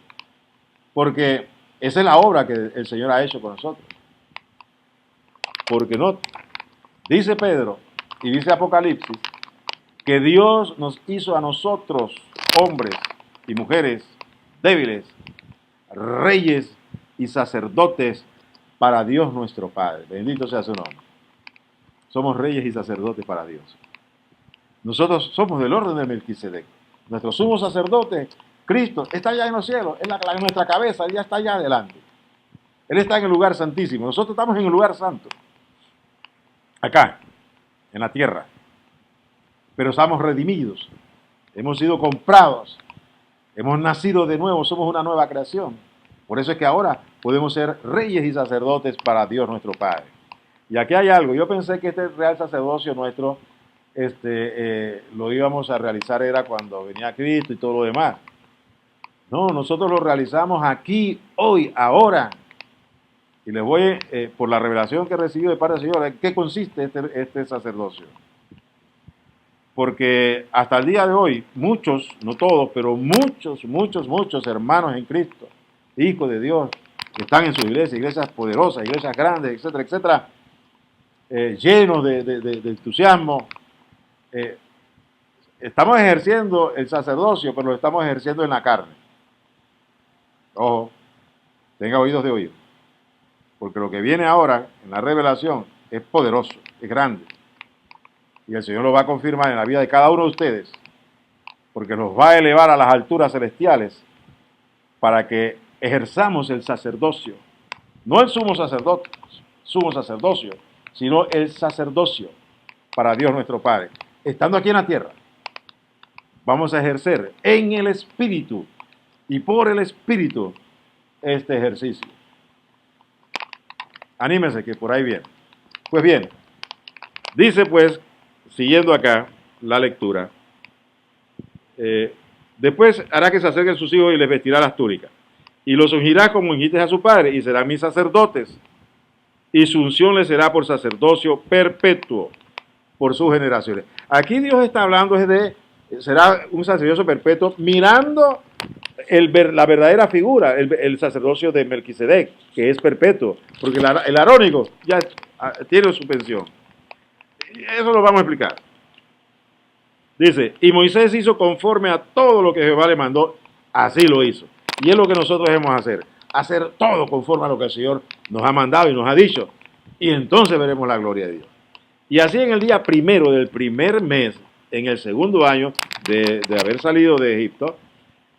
Porque esa es la obra que el Señor ha hecho con nosotros. Porque no, dice Pedro y dice Apocalipsis, que Dios nos hizo a nosotros, hombres y mujeres débiles, reyes y sacerdotes para Dios nuestro Padre. Bendito sea su nombre. Somos reyes y sacerdotes para Dios. Nosotros somos del orden de Melquisedec. Nuestro sumo sacerdote, Cristo, está allá en los cielos, en nuestra cabeza, Él ya está allá adelante. Él está en el lugar santísimo. Nosotros estamos en el lugar santo. Acá, en la tierra. Pero estamos redimidos. Hemos sido comprados. Hemos nacido de nuevo. Somos una nueva creación. Por eso es que ahora podemos ser reyes y sacerdotes para Dios nuestro Padre. Y aquí hay algo. Yo pensé que este real sacerdocio nuestro lo íbamos a realizar era cuando venía Cristo y todo lo demás. No, nosotros lo realizamos aquí, hoy, ahora. Y les voy, por la revelación que he recibido de parte del Señor, ¿en qué consiste este sacerdocio? Porque hasta el día de hoy, muchos, no todos, pero muchos hermanos en Cristo, hijos de Dios, que están en su iglesia, iglesias poderosas, iglesias grandes, etcétera, etcétera, llenos de entusiasmo, estamos ejerciendo el sacerdocio, pero lo estamos ejerciendo en la carne. Ojo, tenga oídos de oír. Porque lo que viene ahora en la revelación es poderoso, es grande. Y el Señor lo va a confirmar en la vida de cada uno de ustedes. Porque nos va a elevar a las alturas celestiales para que ejerzamos el sacerdocio. No el sumo sacerdocio, sino el sacerdocio para Dios nuestro Padre. Estando aquí en la tierra, vamos a ejercer en el Espíritu y por el Espíritu este ejercicio. Anímese que por ahí viene. Pues bien, dice pues, siguiendo acá la lectura, después hará que se acerquen sus hijos y les vestirá las túnicas. Y los ungirá como ungiste a su padre, y serán mis sacerdotes. Y su unción les será por sacerdocio perpetuo, por sus generaciones. Aquí Dios está hablando será un sacerdocio perpetuo, mirando la verdadera figura, el sacerdocio de Melquisedec, que es perpetuo, porque el arónico ya tiene su pensión. Eso lo vamos a explicar. Dice, y Moisés hizo conforme a todo lo que Jehová le mandó, así lo hizo. Y es lo que nosotros debemos hacer todo conforme a lo que el Señor nos ha mandado y nos ha dicho. Y entonces veremos la gloria de Dios. Y así en el día primero del primer mes, en el segundo año de haber salido de Egipto,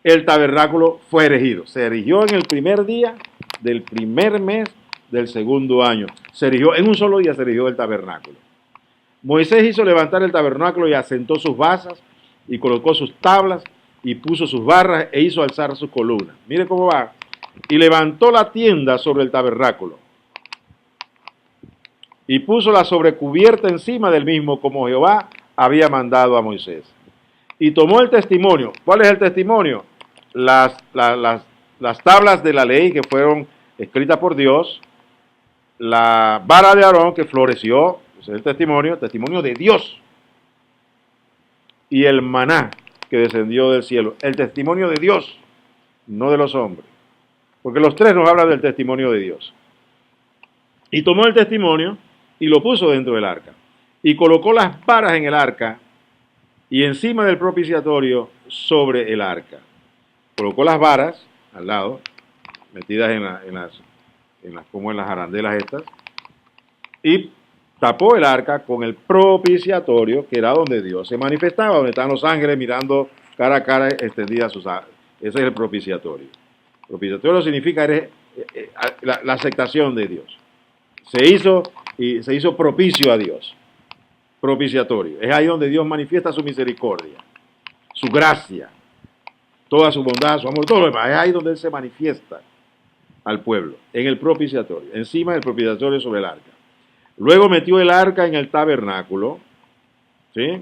el tabernáculo fue erigido. Se erigió en el primer día del primer mes del segundo año. Se erigió, en un solo día se erigió el tabernáculo. Moisés hizo levantar el tabernáculo y asentó sus basas y colocó sus tablas y puso sus barras e hizo alzar sus columnas. Mire cómo va. Y levantó la tienda sobre el tabernáculo y puso la sobrecubierta encima del mismo como Jehová había mandado a Moisés. Y tomó el testimonio. ¿Cuál es el testimonio? Las tablas de la ley que fueron escritas por Dios, la vara de Aarón que floreció, ese es el testimonio de Dios, y el maná que descendió del cielo, el testimonio de Dios, no de los hombres, porque los tres nos hablan del testimonio de Dios. Y tomó el testimonio y lo puso dentro del arca, y colocó las varas en el arca y encima del propiciatorio sobre el arca. Colocó las varas al lado, metidas en las arandelas estas, y tapó el arca con el propiciatorio, que era donde Dios se manifestaba, donde están los ángeles mirando cara a cara extendidas sus alas. Ese es el propiciatorio. Propiciatorio significa la aceptación de Dios. Se hizo propicio a Dios. Propiciatorio. Es ahí donde Dios manifiesta su misericordia, su gracia, toda su bondad, su amor, todo lo demás. Es ahí donde Él se manifiesta al pueblo, en el propiciatorio, encima del propiciatorio sobre el arca. Luego metió el arca en el tabernáculo, ¿sí?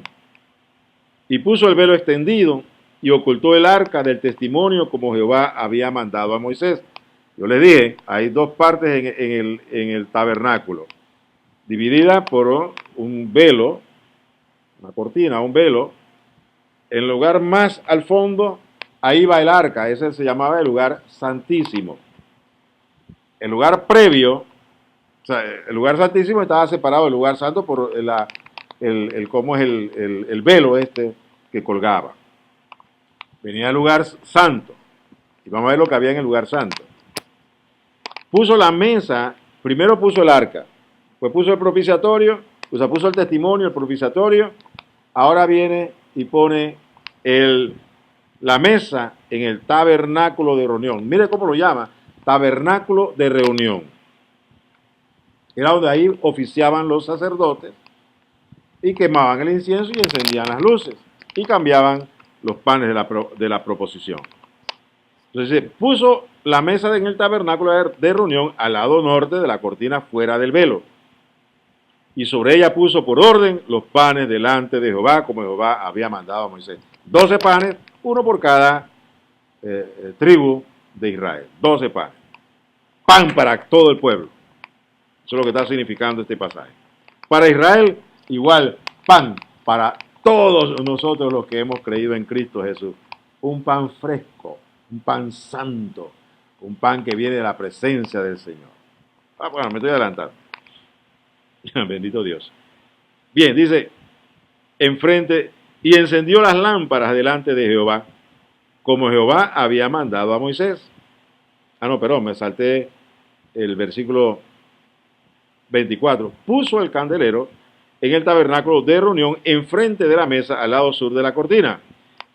Y puso el velo extendido y ocultó el arca del testimonio como Jehová había mandado a Moisés. Yo les dije, hay dos partes en el tabernáculo, dividida por un velo, una cortina, un velo. En el lugar más al fondo, ahí va el arca, ese se llamaba el lugar santísimo. El lugar previo, o sea, el lugar santísimo estaba separado del lugar santo por cómo es el velo este que colgaba. Venía el lugar santo. Y vamos a ver lo que había en el lugar santo. Puso la mesa, primero puso el arca, pues puso el propiciatorio, pues puso el testimonio, el propiciatorio. Ahora viene y pone la mesa en el tabernáculo de reunión. Mire cómo lo llama, tabernáculo de reunión. Era donde ahí oficiaban los sacerdotes y quemaban el incienso y encendían las luces y cambiaban los panes de la proposición. Entonces puso la mesa en el tabernáculo de reunión al lado norte de la cortina fuera del velo. Y sobre ella puso por orden los panes delante de Jehová, como Jehová había mandado a Moisés. 12 panes, uno por cada tribu de Israel. 12 panes. Pan para todo el pueblo. Eso es lo que está significando este pasaje. Para Israel, igual, pan para todos nosotros los que hemos creído en Cristo Jesús. Un pan fresco, un pan santo, un pan que viene de la presencia del Señor. Bueno, me estoy adelantando. Bendito Dios. Bien, dice, enfrente, y encendió las lámparas delante de Jehová, como Jehová había mandado a Moisés. Me salté el versículo 24. Puso el candelero en el tabernáculo de reunión enfrente de la mesa al lado sur de la cortina,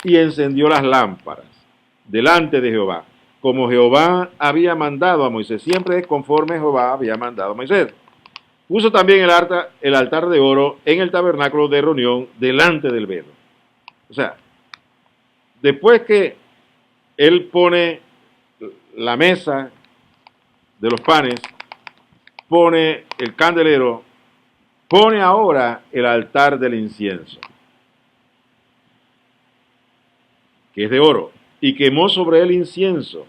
y encendió las lámparas delante de Jehová, como Jehová había mandado a Moisés. Siempre es conforme Jehová había mandado a Moisés. Puso también el altar de oro en el tabernáculo de reunión delante del velo. O sea, después que él pone la mesa de los panes, pone el candelero, pone ahora el altar del incienso, que es de oro, y quemó sobre él incienso.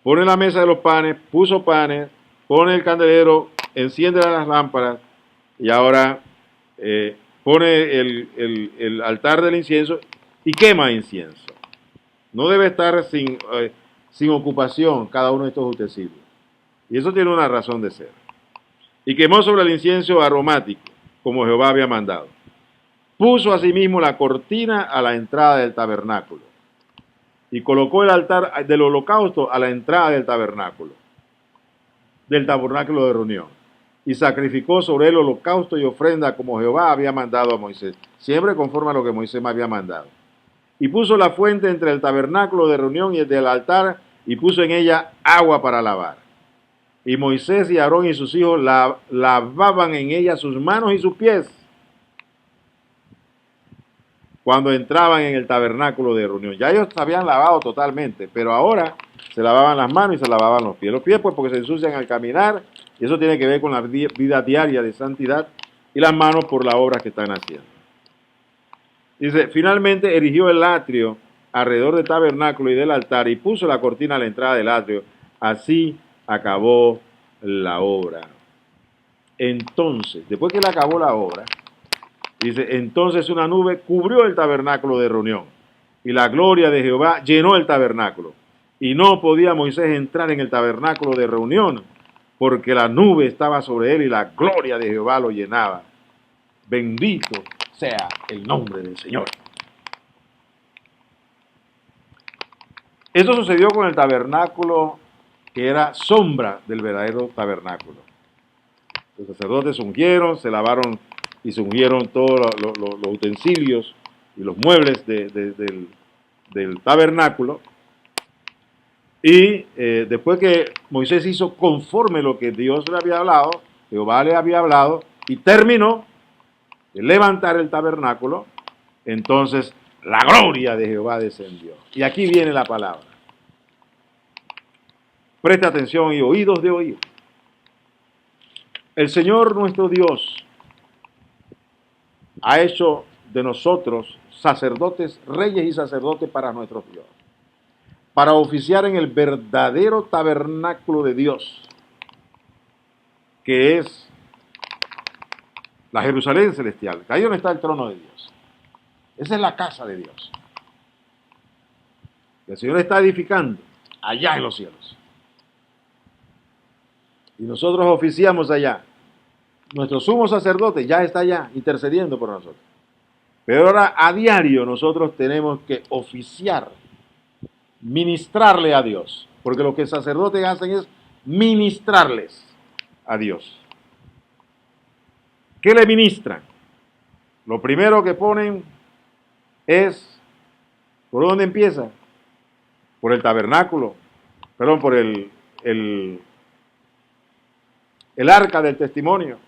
Pone la mesa de los panes, puso panes, pone el candelero, enciende las lámparas y ahora pone el altar del incienso y quema incienso. No debe estar sin ocupación cada uno de estos utensilios. Y eso tiene una razón de ser. Y quemó sobre el incienso aromático, como Jehová había mandado. Puso asimismo la cortina a la entrada del tabernáculo. Y colocó el altar del holocausto a la entrada del tabernáculo de reunión. Y sacrificó sobre él holocausto y ofrenda como Jehová había mandado a Moisés, siempre conforme a lo que Moisés me había mandado. Y puso la fuente entre el tabernáculo de reunión y el del altar, y puso en ella agua para lavar. Y Moisés y Aarón y sus hijos lavaban en ella sus manos y sus pies cuando entraban en el tabernáculo de reunión. Ya ellos se habían lavado totalmente, pero ahora se lavaban las manos y se lavaban los pies. Los pies pues porque se ensucian al caminar, y eso tiene que ver con la vida diaria de santidad, y las manos por la obra que están haciendo. Dice, finalmente erigió el atrio alrededor del tabernáculo y del altar y puso la cortina a la entrada del atrio. Así acabó la obra. Entonces, después que él acabó la obra, dice, entonces una nube cubrió el tabernáculo de reunión y la gloria de Jehová llenó el tabernáculo. Y no podía Moisés entrar en el tabernáculo de reunión porque la nube estaba sobre él y la gloria de Jehová lo llenaba. Bendito sea el nombre del Señor. Eso sucedió con el tabernáculo que era sombra del verdadero tabernáculo. Los sacerdotes se ungieron, se lavaron y se ungieron todos los utensilios y los muebles del tabernáculo. Y después que Moisés hizo conforme lo que Dios le había hablado, Jehová le había hablado, y terminó de levantar el tabernáculo, entonces la gloria de Jehová descendió. Y aquí viene la palabra. Presta atención y oídos de oír. El Señor nuestro Dios ha hecho de nosotros sacerdotes, reyes y sacerdotes para nuestro Dios, para oficiar en el verdadero tabernáculo de Dios, que es la Jerusalén celestial, que ahí donde está el trono de Dios. Esa es la casa de Dios. El Señor está edificando allá en los cielos. Y nosotros oficiamos allá. Nuestro sumo sacerdote ya está allá intercediendo por nosotros. Pero ahora a diario nosotros tenemos que oficiar, ministrarle a Dios. Porque lo que los sacerdotes hacen es ministrarles a Dios. ¿Qué le ministran? Lo primero que ponen es, ¿por dónde empieza? Por el tabernáculo, perdón, por el arca del testimonio.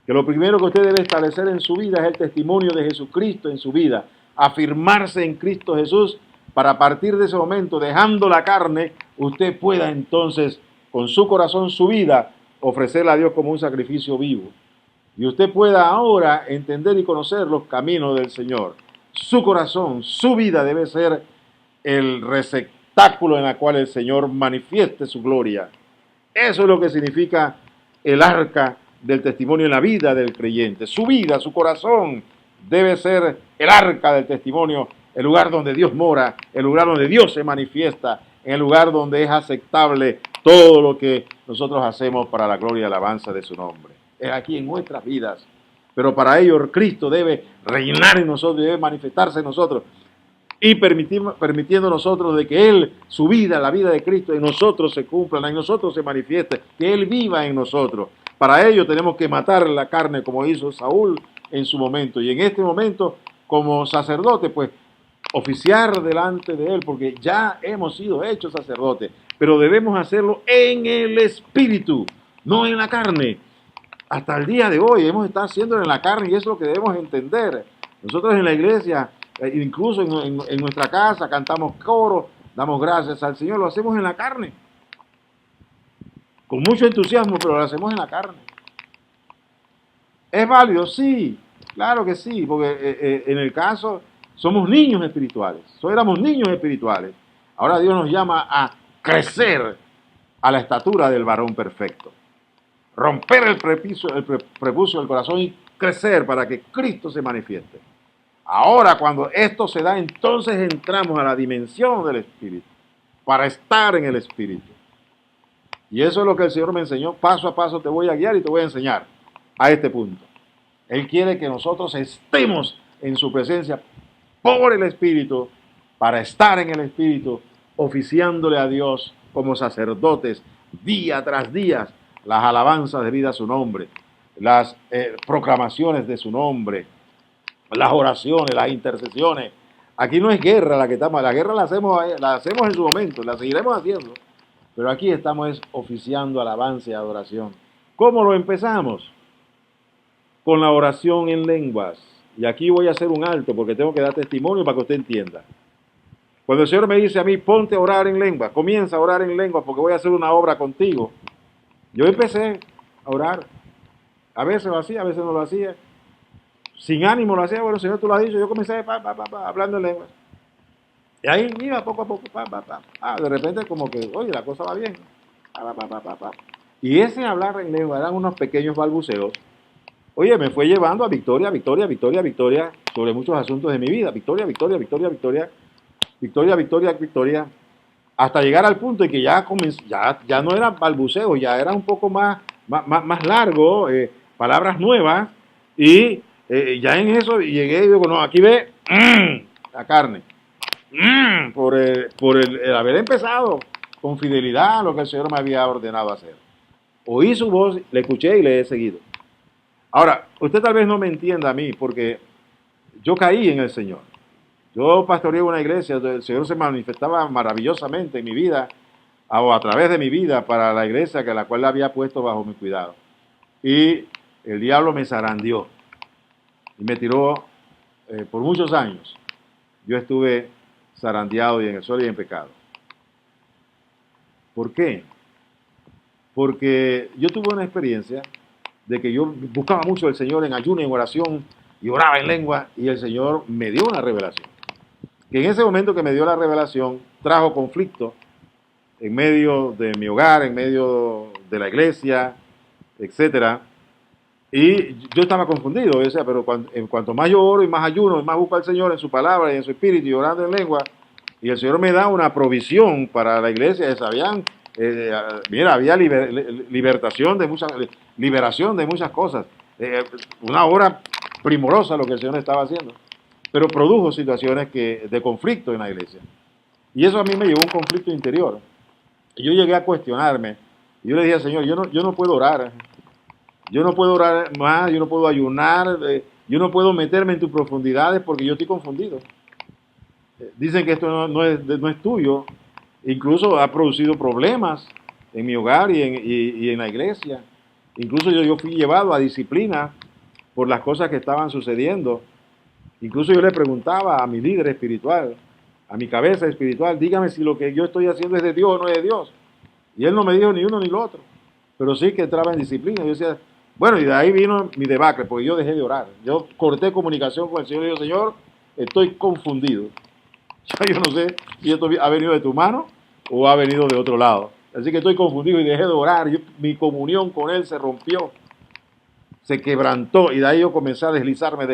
Que lo primero que usted debe establecer en su vida es el testimonio de Jesucristo en su vida. Afirmarse en Cristo Jesús para a partir de ese momento, dejando la carne, usted pueda entonces, con su corazón, su vida, ofrecerla a Dios como un sacrificio vivo. Y usted pueda ahora entender y conocer los caminos del Señor. Su corazón, su vida debe ser el receptáculo en el cual el Señor manifieste su gloria. Eso es lo que significa el arca del testimonio en la vida del creyente. Su vida, su corazón debe ser el arca del testimonio, el lugar donde Dios mora, el lugar donde Dios se manifiesta, el lugar donde es aceptable todo lo que nosotros hacemos para la gloria y alabanza de su nombre. Es aquí en nuestras vidas. Pero para ello Cristo debe reinar en nosotros, debe manifestarse en nosotros y permitiendo nosotros de que Él, su vida, la vida de Cristo en nosotros se cumpla, en nosotros se manifieste, que Él viva en nosotros. Para ello tenemos que matar la carne como hizo Saúl en su momento. Y en este momento, como sacerdote, pues oficiar delante de Él, porque ya hemos sido hechos sacerdotes, pero debemos hacerlo en el Espíritu, no en la carne. Hasta el día de hoy hemos estado haciéndolo en la carne y eso es lo que debemos entender. Nosotros en la iglesia, incluso en nuestra casa, cantamos coro, damos gracias al Señor, lo hacemos en la carne. Con mucho entusiasmo, pero lo hacemos en la carne. ¿Es válido? Sí, claro que sí, porque en el caso somos niños espirituales, éramos niños espirituales. Ahora Dios nos llama a crecer a la estatura del varón perfecto. Romper el prepucio del corazón y crecer para que Cristo se manifieste. Ahora, cuando esto se da, entonces entramos a la dimensión del Espíritu, para estar en el Espíritu. Y eso es lo que el Señor me enseñó. Paso a paso te voy a guiar y te voy a enseñar a este punto. Él quiere que nosotros estemos en su presencia por el Espíritu, para estar en el Espíritu, oficiándole a Dios como sacerdotes, día tras día, las alabanzas debidas a su nombre, las proclamaciones de su nombre, las oraciones, las intercesiones. Aquí no es guerra la que estamos, la guerra la hacemos en su momento, la seguiremos haciendo, pero aquí estamos oficiando alabanza y adoración. ¿Cómo lo empezamos? Con la oración en lenguas. Y aquí voy a hacer un alto porque tengo que dar testimonio para que usted entienda. Cuando el Señor me dice a mí, ponte a orar en lenguas, comienza a orar en lenguas porque voy a hacer una obra contigo. Yo empecé a orar. A veces lo hacía, a veces no lo hacía. Sin ánimo lo hacía, bueno, Señor, tú lo has dicho. Yo comencé hablando en lenguas. Y ahí iba poco a poco, de repente como que, oye, la cosa va bien. Y ese hablar en lenguas eran unos pequeños balbuceos. Oye, me fue llevando a victoria, victoria, victoria, victoria sobre muchos asuntos de mi vida. Victoria, victoria, victoria, victoria, victoria, victoria, victoria, hasta llegar al punto en que ya no era balbuceo, ya era un poco más largo, palabras nuevas, y ya en eso llegué y digo, no, aquí ve la carne, por el haber empezado con fidelidad lo que el Señor me había ordenado hacer. Oí su voz, le escuché y le he seguido. Ahora, usted tal vez no me entienda a mí, porque yo caí en el Señor. Yo pastoreé una iglesia, el Señor se manifestaba maravillosamente en mi vida, o a través de mi vida, para la iglesia que la cual la había puesto bajo mi cuidado. Y el diablo me zarandeó y me tiró por muchos años. Yo estuve zarandeado y en el suelo y en pecado. ¿Por qué? Porque yo tuve una experiencia de que yo buscaba mucho al Señor en ayuno y en oración y oraba en lengua y el Señor me dio una revelación. Que en ese momento que me dio la revelación trajo conflicto en medio de mi hogar, en medio de la iglesia, etcétera. Y yo estaba confundido, yo decía, pero en cuanto más yo oro y más ayuno y más busco al Señor en su palabra y en su espíritu y orando en lengua, y el Señor me da una provisión para la iglesia, sabían, mira, había liberación de muchas cosas, una obra primorosa lo que el Señor estaba haciendo, pero produjo situaciones de conflicto en la iglesia. Y eso a mí me llevó a un conflicto interior. Y yo llegué a cuestionarme. Y yo le dije al Señor, yo no puedo orar. Yo no puedo orar más, yo no puedo ayunar, yo no puedo meterme en tus profundidades porque yo estoy confundido. Dicen que esto no es tuyo. Incluso ha producido problemas en mi hogar y en la iglesia. Incluso yo fui llevado a disciplina por las cosas que estaban sucediendo. Incluso yo le preguntaba a mi líder espiritual, a mi cabeza espiritual, dígame si lo que yo estoy haciendo es de Dios o no es de Dios. Y él no me dijo ni uno ni lo otro, pero sí que entraba en disciplina. Yo decía, bueno, y de ahí vino mi debacle, porque yo dejé de orar. Yo corté comunicación con el Señor y digo, Señor, estoy confundido. Yo no sé si esto ha venido de tu mano o ha venido de otro lado. Así que estoy confundido y dejé de orar. Mi comunión con Él se rompió, se quebrantó, y de ahí yo comencé a deslizarme.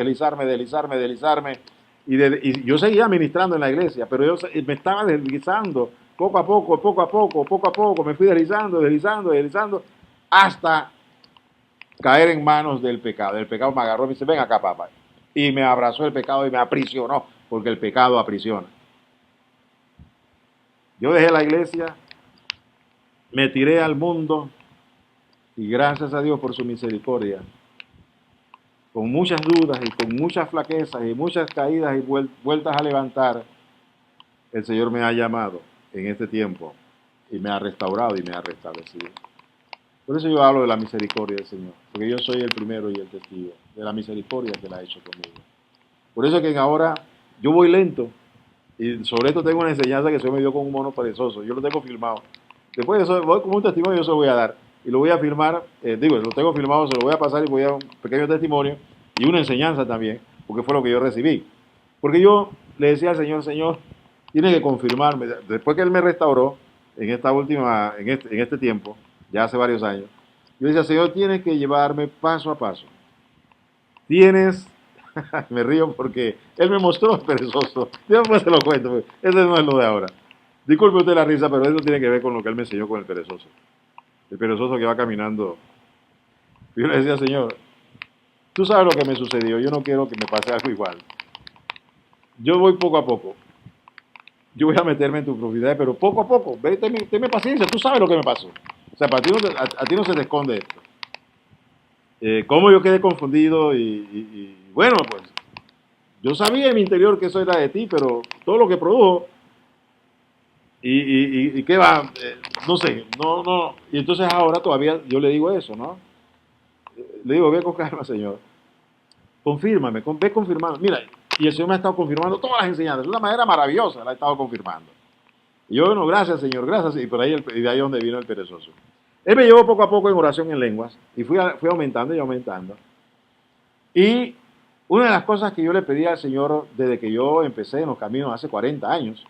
Y yo seguía ministrando en la iglesia, pero yo me estaba deslizando poco a poco, me fui deslizando, hasta caer en manos del pecado. El pecado me agarró y me dice, ven acá, papá. Y me abrazó el pecado y me aprisionó, porque el pecado aprisiona. Yo dejé la iglesia, me tiré al mundo, y gracias a Dios por su misericordia, con muchas dudas y con muchas flaquezas y muchas caídas y vueltas a levantar, el Señor me ha llamado en este tiempo y me ha restaurado y me ha restablecido. Por eso yo hablo de la misericordia del Señor, porque yo soy el primero y el testigo de la misericordia que Él ha hecho conmigo. Por eso es que ahora yo voy lento, y sobre esto tengo una enseñanza que el Señor me dio con un mono perezoso. Yo lo tengo filmado. Después de eso, voy con un testimonio, yo se lo voy a dar. Y lo voy a filmar, lo tengo filmado, se lo voy a pasar y voy a dar un pequeño testimonio y una enseñanza también, porque fue lo que yo recibí. Porque yo le decía al Señor, Señor, tiene que confirmarme. Después que Él me restauró, en este tiempo, ya hace varios años, yo decía, Señor, tiene que llevarme paso a paso tienes, me río porque él me mostró el perezoso. Yo después se lo cuento, pues, ese no es lo de ahora. Disculpe usted la risa, pero eso tiene que ver con lo que él me enseñó con el perezoso. El perezoso que va caminando. Yo le decía, Señor, tú sabes lo que me sucedió, yo no quiero que me pase algo igual. Yo voy poco a poco. Yo voy a meterme en tu propiedad, pero poco a poco. Ve, tenme paciencia, tú sabes lo que me pasó. O sea, para ti no, a ti no se te esconde esto. Cómo yo quedé confundido y bueno, pues yo sabía en mi interior que eso era de ti, pero todo lo que produjo y qué va, no sé, no. Y entonces ahora todavía yo le digo eso, ¿no? Le digo, ve con calma, Señor. Confírmame, ve confirmando. Mira, y el Señor me ha estado confirmando todas las enseñanzas. De una manera maravillosa la ha estado confirmando. Y yo, bueno, gracias, Señor, gracias. Y por ahí, y de ahí es donde vino el perezoso. Él me llevó poco a poco en oración en lenguas y fui aumentando y aumentando. Y una de las cosas que yo le pedí al Señor desde que yo empecé en los caminos hace 40 años,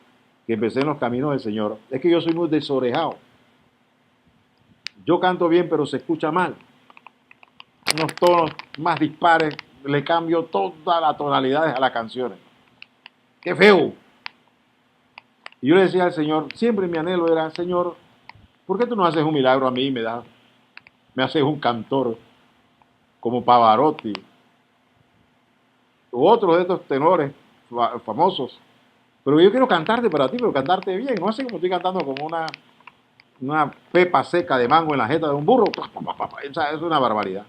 que empecé en los caminos del Señor, es que yo soy muy desorejado. Yo canto bien, pero se escucha mal. Unos tonos más dispares, le cambio todas las tonalidades a las canciones. ¡Qué feo! Y yo le decía al Señor, siempre mi anhelo era, Señor, ¿por qué tú no haces un milagro a mí y me haces un cantor como Pavarotti u otro de estos tenores famosos? Pero yo quiero cantarte para ti, pero cantarte bien, no así como estoy cantando como una pepa seca de mango en la jeta de un burro. O sea, es una barbaridad.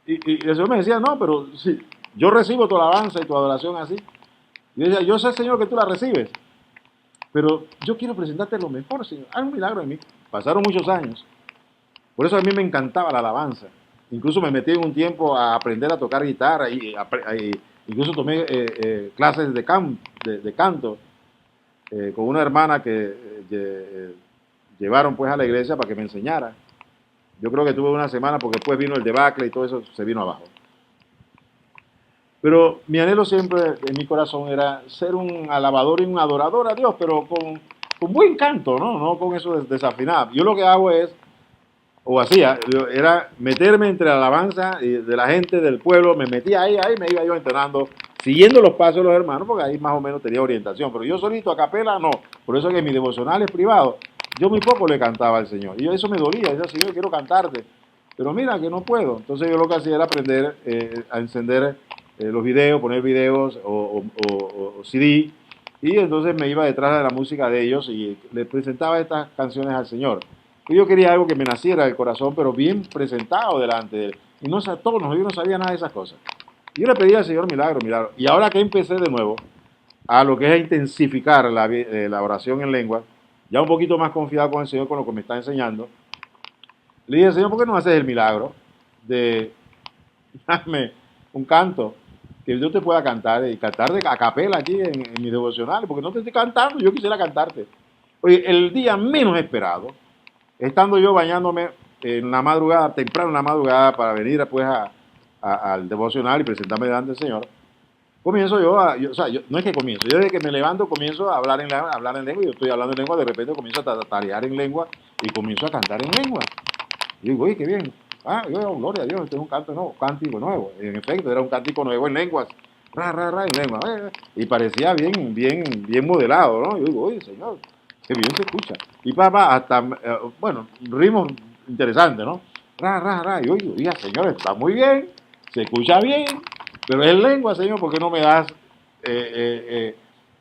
Y el Señor me decía, no, pero sí, yo recibo tu alabanza y tu adoración así. Y yo decía, yo sé, Señor, que tú la recibes, pero yo quiero presentarte lo mejor, Señor. Haz un milagro en mí. Pasaron muchos años. Por eso a mí me encantaba la alabanza. Incluso me metí en un tiempo a aprender a tocar guitarra y incluso tomé clases de canto con una hermana que llevaron pues a la iglesia para que me enseñara. Yo creo que tuve una semana porque después vino el debacle y todo eso se vino abajo. Pero mi anhelo siempre en mi corazón era ser un alabador y un adorador a Dios, pero con buen canto, ¿no? No con eso desafinado. Yo lo que hago es, o hacía, era meterme entre la alabanza y de la gente del pueblo, me metía ahí me iba yo entrenando, siguiendo los pasos de los hermanos, porque ahí más o menos tenía orientación. Pero yo solito a capela no. Por eso es que en mis devocionales privados, yo muy poco le cantaba al Señor. Y eso me dolía, decía, Señor, quiero cantarte. Pero mira que no puedo. Entonces yo lo que hacía era aprender a encender los videos, poner videos o CD. Y entonces me iba detrás de la música de ellos y le presentaba estas canciones al Señor. Y yo quería algo que me naciera del corazón, pero bien presentado delante de él. Y no sabía, todos, yo no sabía nada de esas cosas. Y yo le pedí al Señor milagro, milagro. Y ahora que empecé de nuevo a lo que es intensificar la oración en lengua, ya un poquito más confiado con el Señor, con lo que me está enseñando, le dije, Señor, ¿por qué no haces el milagro de darme un canto que yo te pueda cantar y cantar de a capela aquí en mis devocionales? Porque no te estoy cantando, yo quisiera cantarte. Oye, el día menos esperado, estando yo bañándome en la madrugada, temprano en la madrugada, para venir pues al devocional y presentarme delante del Señor, comienzo o sea, no es que comienzo, yo desde que me levanto comienzo a hablar en lengua, y yo estoy hablando en lengua, de repente comienzo a tarear en lengua y comienzo a cantar en lengua. Y digo, oye, qué bien. Yo, gloria a Dios, este es un canto nuevo, cántico nuevo. En efecto, era un cántico nuevo en lenguas. En lengua. Y parecía bien modelado, ¿no? Yo digo, oye, Señor, qué bien se escucha. Y hasta, bueno, ritmos interesantes, ¿no? Y yo digo, oiga, Señor, está muy bien, se escucha bien, pero es lengua, Señor, ¿por qué no me das, en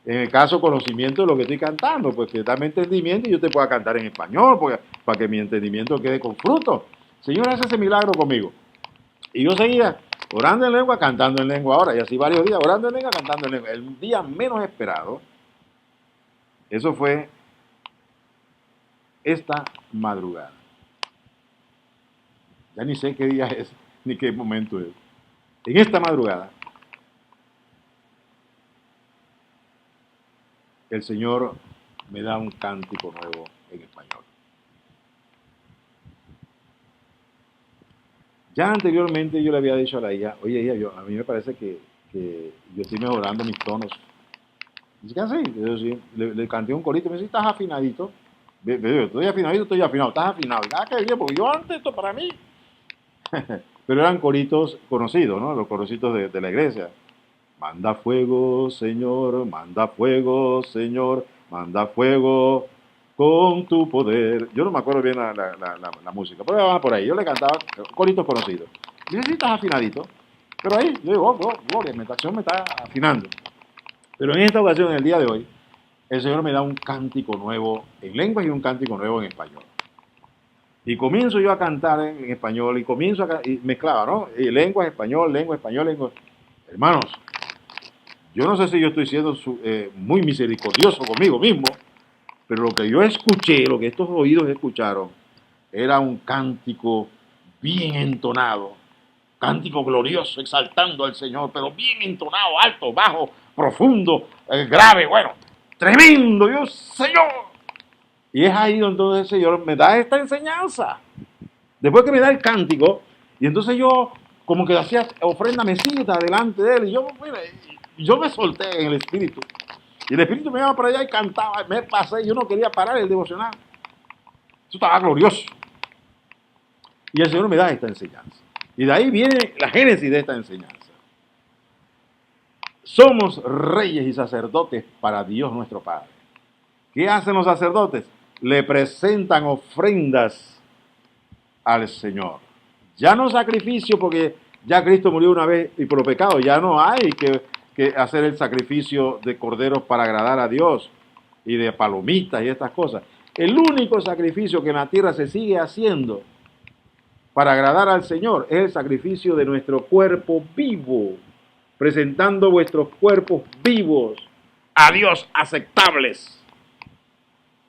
el caso, conocimiento de lo que estoy cantando? Pues que dame entendimiento y yo te pueda cantar en español, porque, para que mi entendimiento quede con fruto. Señor, hace ese milagro conmigo. Y yo seguía orando en lengua, cantando en lengua ahora, y así varios días, orando en lengua, cantando en lengua. El día menos esperado, eso fue esta madrugada. Ya ni sé qué día es, ni qué momento es. En esta madrugada, el Señor me da un cántico nuevo en español. Ya anteriormente yo le había dicho a la hija, oye hija, a mí me parece que yo estoy mejorando mis tonos. Dice que así, yo sí, le canté un corito, me dice, ¿estás afinadito? Estoy afinado, estás afinado. Qué bien, porque yo antes esto para mí. pero eran coritos conocidos, ¿no? Los corocitos de la iglesia. Manda fuego, Señor, manda fuego, Señor, manda fuego con tu poder. Yo no me acuerdo bien la música, pero va por ahí. Yo le cantaba coritos conocidos. Y sí estás afinadito, pero ahí yo digo, gloria, mi acción me está afinando. Pero en esta ocasión, en el día de hoy, el Señor me da un cántico nuevo en lengua y un cántico nuevo en español. Y comienzo yo a cantar en español y comienzo y mezclaba, ¿no? Y lengua, español, lengua, español, lengua. Hermanos, yo no sé si yo estoy siendo muy misericordioso conmigo mismo, pero lo que yo escuché, lo que estos oídos escucharon, era un cántico bien entonado, cántico glorioso, exaltando al Señor, pero bien entonado, alto, bajo, profundo, grave, bueno, tremendo, Dios, Señor. Y es ahí donde entonces el Señor me da esta enseñanza. Después que me da el cántico, y entonces yo como que hacía ofrenda mesita delante de él, y yo, mira, yo me solté en el Espíritu. Y el Espíritu me iba para allá y cantaba, me pasé, yo no quería parar el devocional. Eso estaba glorioso. Y el Señor me da esta enseñanza. Y de ahí viene la génesis de esta enseñanza. Somos reyes y sacerdotes para Dios nuestro Padre. ¿Qué hacen los sacerdotes? Le presentan ofrendas al Señor. Ya no sacrificio, porque ya Cristo murió una vez y por los pecados, ya no hay que hacer el sacrificio de corderos para agradar a Dios y de palomitas y estas cosas. El único sacrificio que en la tierra se sigue haciendo para agradar al Señor es el sacrificio de nuestro cuerpo vivo, presentando vuestros cuerpos vivos a Dios aceptables,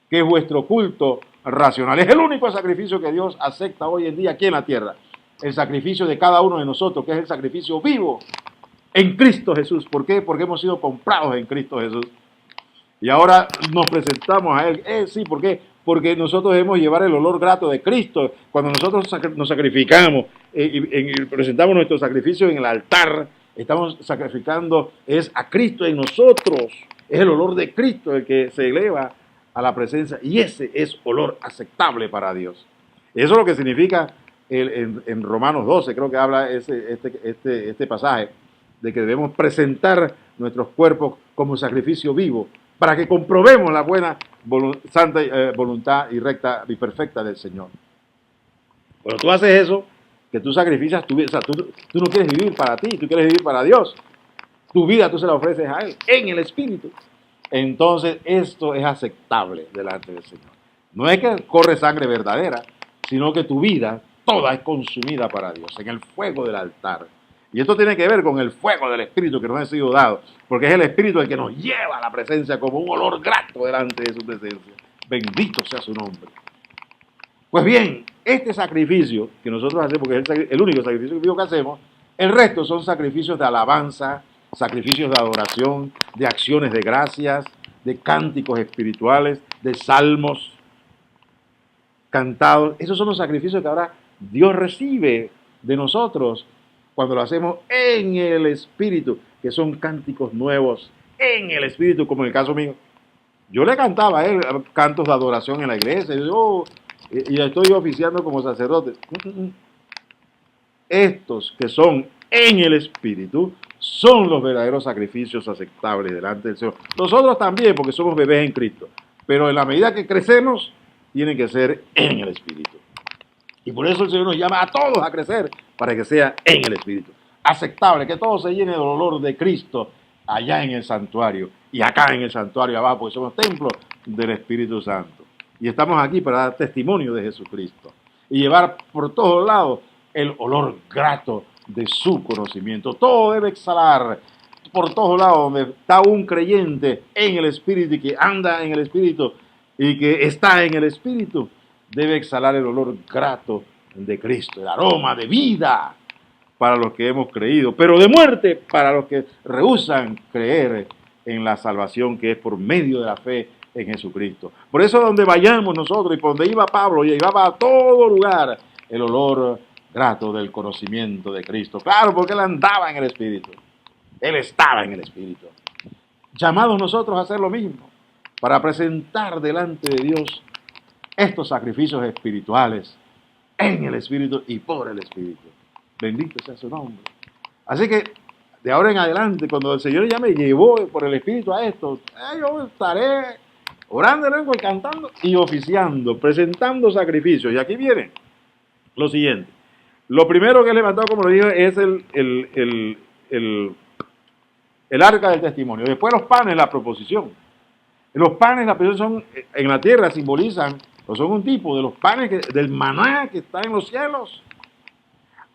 que es vuestro culto racional. Es el único sacrificio que Dios acepta hoy en día aquí en la tierra. El sacrificio de cada uno de nosotros, que es el sacrificio vivo en Cristo Jesús. ¿Por qué? Porque hemos sido comprados en Cristo Jesús. Y ahora nos presentamos a Él. Sí, ¿por qué? Porque nosotros debemos llevar el olor grato de Cristo. Cuando nosotros nos sacrificamos y presentamos nuestro sacrificio en el altar, estamos sacrificando es a Cristo en nosotros. Es el olor de Cristo el que se eleva a la presencia, y ese es olor aceptable para Dios. Eso es lo que significa en Romanos 12, creo que habla este pasaje, de que debemos presentar nuestros cuerpos como sacrificio vivo, para que comprobemos la buena, santa voluntad y recta y perfecta del Señor. Cuando tú haces eso, que tú sacrificas tu vida, o sea, tú no quieres vivir para ti, tú quieres vivir para Dios. Tu vida tú se la ofreces a Él, en el Espíritu. Entonces esto es aceptable delante del Señor. No es que corre sangre verdadera, sino que tu vida toda es consumida para Dios, en el fuego del altar. Y esto tiene que ver con el fuego del Espíritu que nos ha sido dado, porque es el Espíritu el que nos lleva a la presencia como un olor grato delante de su presencia. Bendito sea su nombre. Pues bien, este sacrificio que nosotros hacemos, porque es el único sacrificio vivo que hacemos, el resto son sacrificios de alabanza, sacrificios de adoración, de acciones de gracias, de cánticos espirituales, de salmos cantados. Esos son los sacrificios que ahora Dios recibe de nosotros cuando lo hacemos en el Espíritu, que son cánticos nuevos en el Espíritu, como en el caso mío. Yo le cantaba a él cantos de adoración en la iglesia, y estoy oficiando como sacerdote. Estos que son en el Espíritu son los verdaderos sacrificios aceptables delante del Señor. Nosotros también, porque somos bebés en Cristo, pero en la medida que crecemos, tienen que ser en el Espíritu. Y por eso el Señor nos llama a todos a crecer, para que sea en el Espíritu. Aceptable, que todo se llene del olor de Cristo allá en el santuario y acá en el santuario abajo, porque somos templos del Espíritu Santo. Y estamos aquí para dar testimonio de Jesucristo y llevar por todos lados el olor grato de su conocimiento. Todo debe exhalar por todos lados donde está un creyente en el Espíritu y que anda en el Espíritu y que está en el Espíritu. Debe exhalar el olor grato de Cristo, el aroma de vida para los que hemos creído, pero de muerte para los que rehúsan creer en la salvación que es por medio de la fe en Jesucristo. Por eso donde vayamos nosotros y por donde iba Pablo, llevaba a todo lugar el olor grato del conocimiento de Cristo. Claro, porque él andaba en el Espíritu. Él estaba en el Espíritu. Llamados nosotros a hacer lo mismo, para presentar delante de Dios estos sacrificios espirituales en el Espíritu y por el Espíritu. Bendito sea su nombre. Así que de ahora en adelante, cuando el Señor ya me llevó por el Espíritu a esto, yo estaré orando, cantando y oficiando, presentando sacrificios. Y aquí viene lo siguiente. Lo primero que he levantado, como lo dije, es el arca del testimonio. Después los panes, la proposición. Los panes, la proposición son, en la tierra simbolizan, o son un tipo de los panes, del maná que está en los cielos.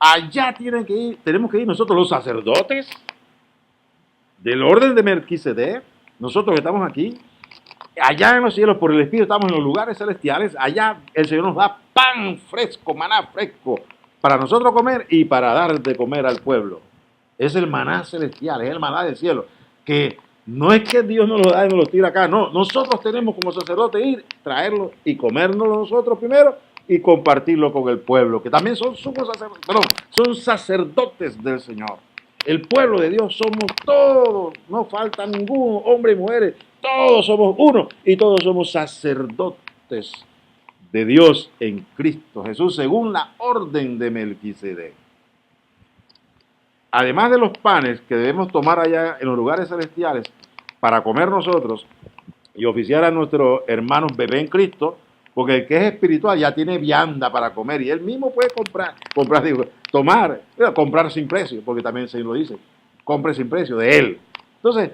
Allá tenemos que ir nosotros los sacerdotes del orden de Melquisedec, nosotros que estamos aquí, allá en los cielos por el Espíritu estamos en los lugares celestiales, allá el Señor nos da pan fresco, maná fresco, para nosotros comer y para dar de comer al pueblo. Es el maná celestial, es el maná del cielo, que no es que Dios nos lo da y nos lo tira acá, no, nosotros tenemos como sacerdote ir, traerlo y comérnoslo nosotros primero y compartirlo con el pueblo, que también son son sacerdotes del Señor. El pueblo de Dios somos todos, no falta ninguno, hombres y mujeres, todos somos uno y todos somos sacerdotes de Dios en Cristo Jesús, según la orden de Melquisedec. Además de los panes que debemos tomar allá en los lugares celestiales para comer nosotros y oficiar a nuestros hermanos bebé en Cristo, porque el que es espiritual ya tiene vianda para comer y él mismo puede comprar sin precio, porque también el Señor lo dice, compre sin precio de él. Entonces,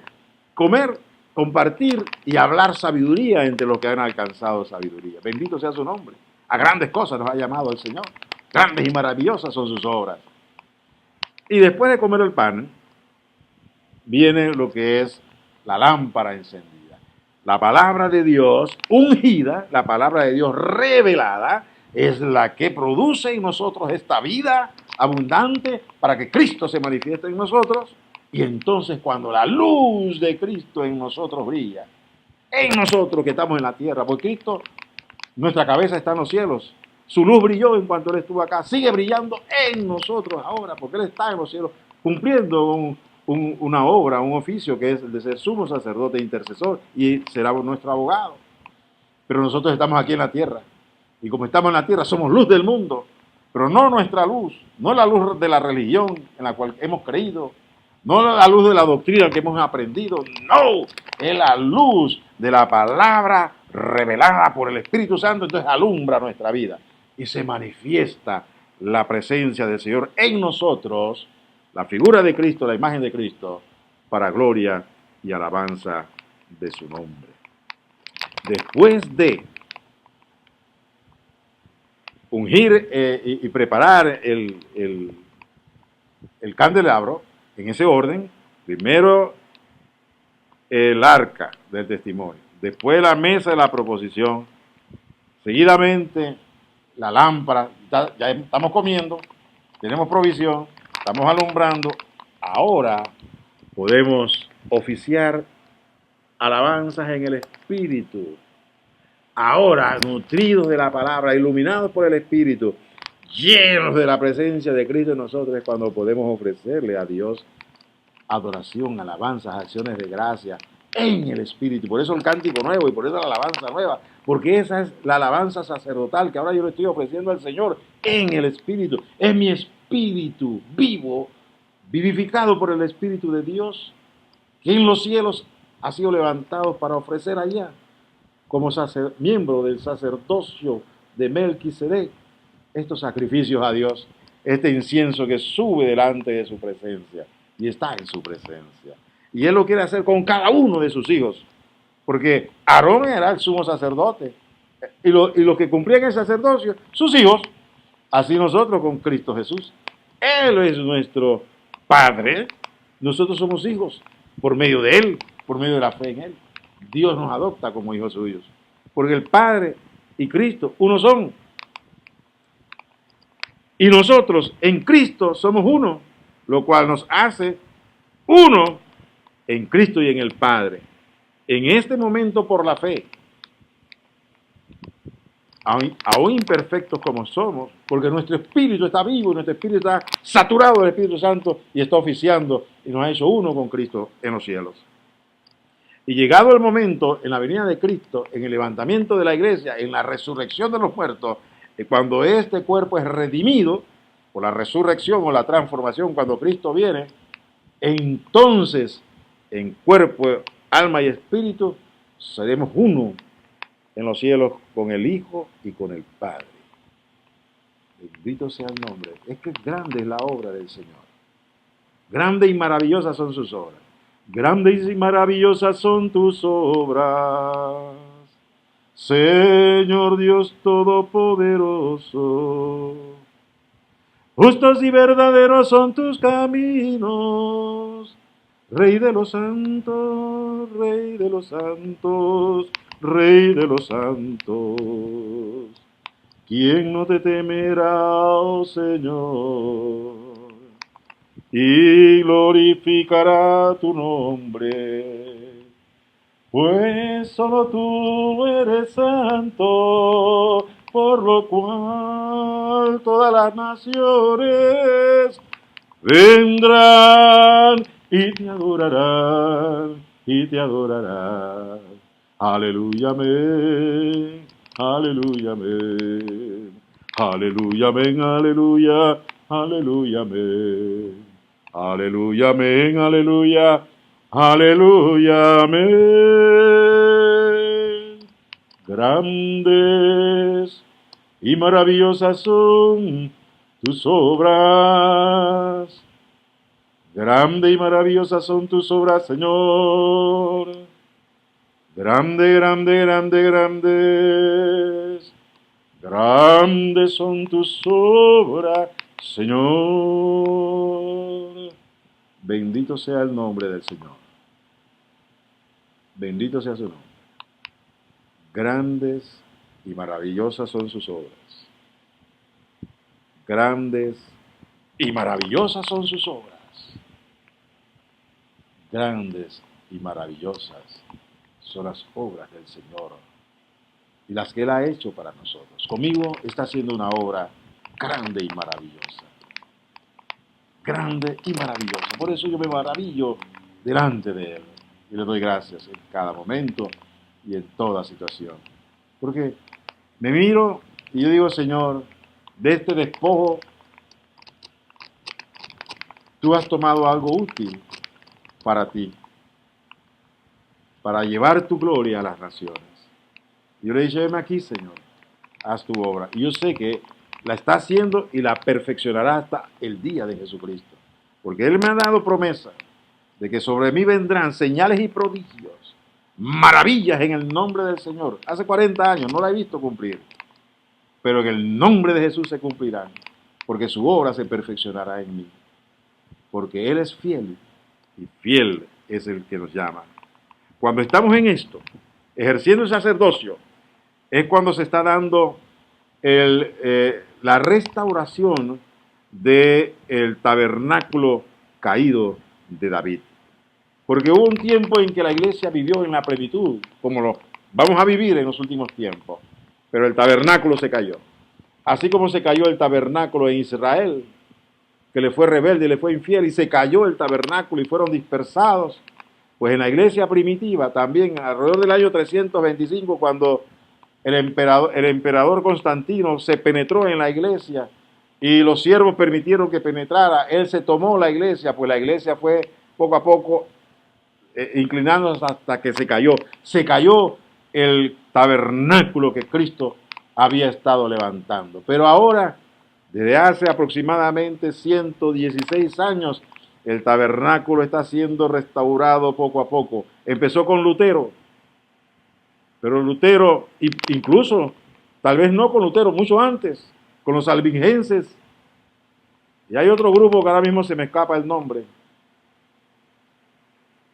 comer, compartir y hablar sabiduría entre los que han alcanzado sabiduría. Bendito sea su nombre. A grandes cosas nos ha llamado el Señor. Grandes y maravillosas son sus obras. Y después de comer el pan, viene lo que es la lámpara encendida. La palabra de Dios ungida, la palabra de Dios revelada, es la que produce en nosotros esta vida abundante para que Cristo se manifieste en nosotros. Y entonces cuando la luz de Cristo en nosotros brilla, en nosotros que estamos en la tierra, porque Cristo, nuestra cabeza está en los cielos, su luz brilló en cuanto Él estuvo acá, sigue brillando en nosotros ahora, porque Él está en los cielos cumpliendo una obra, un oficio que es el de ser sumo sacerdote e intercesor y será nuestro abogado. Pero nosotros estamos aquí en la tierra y como estamos en la tierra somos luz del mundo, pero no nuestra luz, no la luz de la religión en la cual hemos creído, no la luz de la doctrina que hemos aprendido, no, es la luz de la palabra revelada por el Espíritu Santo, entonces alumbra nuestra vida y se manifiesta la presencia del Señor en nosotros, la figura de Cristo, la imagen de Cristo, para gloria y alabanza de su nombre. Después de ungir y preparar el candelabro, en ese orden, primero el arca del testimonio, después la mesa de la proposición, seguidamente la lámpara, ya estamos comiendo, tenemos provisión, estamos alumbrando, ahora podemos oficiar alabanzas en el Espíritu. Ahora, nutridos de la palabra, iluminados por el Espíritu, llenos de la presencia de Cristo en nosotros, es cuando podemos ofrecerle a Dios adoración, alabanzas, acciones de gracia en el Espíritu. Por eso el cántico nuevo y por eso la alabanza nueva, porque esa es la alabanza sacerdotal que ahora yo le estoy ofreciendo al Señor en el Espíritu. Es mi espíritu vivo, vivificado por el Espíritu de Dios, que en los cielos ha sido levantado para ofrecer allá, como miembro del sacerdocio de Melquisedec, estos sacrificios a Dios, este incienso que sube delante de su presencia y está en su presencia. Y Él lo quiere hacer con cada uno de sus hijos, porque Aarón era el sumo sacerdote, y los que cumplían el sacerdocio, sus hijos, así nosotros con Cristo Jesús. Él es nuestro Padre, nosotros somos hijos por medio de Él, por medio de la fe en Él. Dios nos adopta como hijos suyos, porque el Padre y Cristo uno son. Y nosotros en Cristo somos uno, lo cual nos hace uno en Cristo y en el Padre. En este momento por la fe, aún imperfectos como somos, porque nuestro espíritu está vivo, nuestro espíritu está saturado del Espíritu Santo y está oficiando y nos ha hecho uno con Cristo en los cielos. Y llegado el momento, en la venida de Cristo, en el levantamiento de la iglesia, en la resurrección de los muertos, cuando este cuerpo es redimido por la resurrección o la transformación, cuando Cristo viene, entonces en cuerpo, alma y espíritu seremos uno en los cielos con el Hijo y con el Padre. Bendito sea el nombre. Es que grande es la obra del Señor. Grandes y maravillosas son sus obras. Grandes y maravillosas son tus obras, Señor Dios Todopoderoso. Justos y verdaderos son tus caminos, Rey de los santos, Rey de los santos, Rey de los santos. ¿Quién no te temerá, oh Señor? Y glorificará tu nombre, pues solo tú eres santo, por lo cual todas las naciones vendrán y te adorarán, y te adorarán. Aleluya, amén, aleluya, amén, aleluya, amén, aleluya, aleluya, amén. Aleluya, amén, aleluya, aleluya, amén. Grandes y maravillosas son tus obras. Grande y maravillosas son tus obras, Señor. Grande, grande, grande, grandes. Grandes son tus obras, Señor. Bendito sea el nombre del Señor. Bendito sea su nombre. Grandes y maravillosas son sus obras. Grandes y maravillosas son sus obras. Grandes y maravillosas son las obras del Señor y las que Él ha hecho para nosotros. Conmigo está haciendo una obra grande y maravillosa. Grande y maravillosa. Por eso yo me maravillo delante de Él y le doy gracias en cada momento y en toda situación. Porque me miro y yo digo, Señor, de este despojo tú has tomado algo útil para ti, para llevar tu gloria a las naciones. Yo le he dicho, venme aquí, Señor, haz tu obra. Y yo sé que la está haciendo y la perfeccionará hasta el día de Jesucristo. Porque Él me ha dado promesa de que sobre mí vendrán señales y prodigios, maravillas en el nombre del Señor. Hace 40 años no la he visto cumplir, pero en el nombre de Jesús se cumplirán, porque su obra se perfeccionará en mí. Porque Él es fiel y fiel es el que nos llama. Cuando estamos en esto, ejerciendo el sacerdocio, es cuando se está dando la restauración del tabernáculo caído de David. Porque hubo un tiempo en que la iglesia vivió en la plenitud, como lo vamos a vivir en los últimos tiempos, pero el tabernáculo se cayó. Así como se cayó el tabernáculo en Israel, que le fue rebelde y le fue infiel, y se cayó el tabernáculo y fueron dispersados, pues en la iglesia primitiva también, alrededor del año 325, cuando el emperador Constantino se penetró en la iglesia y los siervos permitieron que penetrara, él se tomó la iglesia, pues la iglesia fue poco a poco inclinándose hasta que se cayó. Se cayó el tabernáculo que Cristo había estado levantando. Pero ahora, desde hace aproximadamente 116 años, el tabernáculo está siendo restaurado poco a poco. Empezó con Lutero, pero Lutero, incluso, tal vez no con Lutero, mucho antes, con los albingenses. Y hay otro grupo que ahora mismo se me escapa el nombre.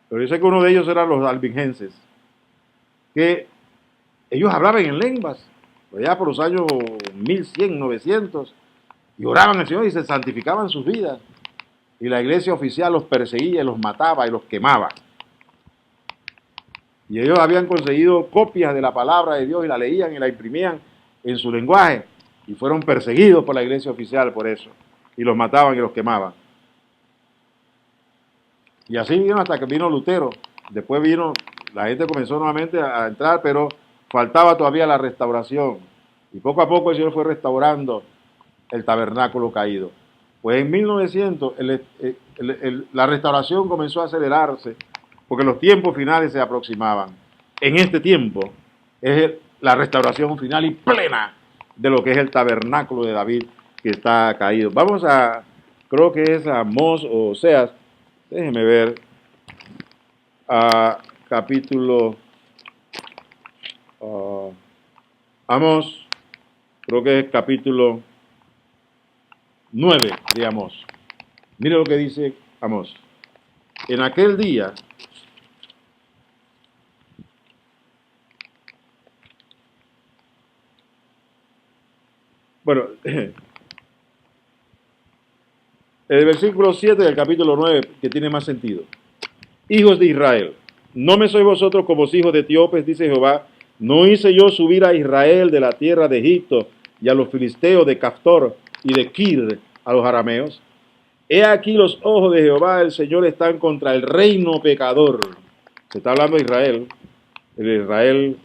Pero yo sé que uno de ellos eran los albingenses, que ellos hablaban en lenguas, allá por los años 1100, 900, y oraban al Señor y se santificaban sus vidas. Y la iglesia oficial los perseguía, los mataba y los quemaba. Y ellos habían conseguido copias de la palabra de Dios y la leían y la imprimían en su lenguaje. Y fueron perseguidos por la iglesia oficial por eso. Y los mataban y los quemaban. Y así vino hasta que vino Lutero. Después vino, la gente comenzó nuevamente a entrar, pero faltaba todavía la restauración. Y poco a poco el Señor fue restaurando el tabernáculo caído. Pues en 1900 la restauración comenzó a acelerarse porque los tiempos finales se aproximaban. En este tiempo es la restauración final y plena de lo que es el tabernáculo de David que está caído. Vamos a, creo que es Amós o Oseas, déjenme ver, a capítulo Amós, creo que es capítulo 9 de Amós. Mire lo que dice Amós. En aquel día, bueno, el versículo 7 del capítulo 9, que tiene más sentido. Hijos de Israel, no me sois vosotros como hijos de etíopes, dice Jehová, no hice yo subir a Israel de la tierra de Egipto y a los filisteos de Caftor y de Kir a los arameos. He aquí los ojos de Jehová el Señor están contra el reino pecador. Se está hablando de Israel, el Israel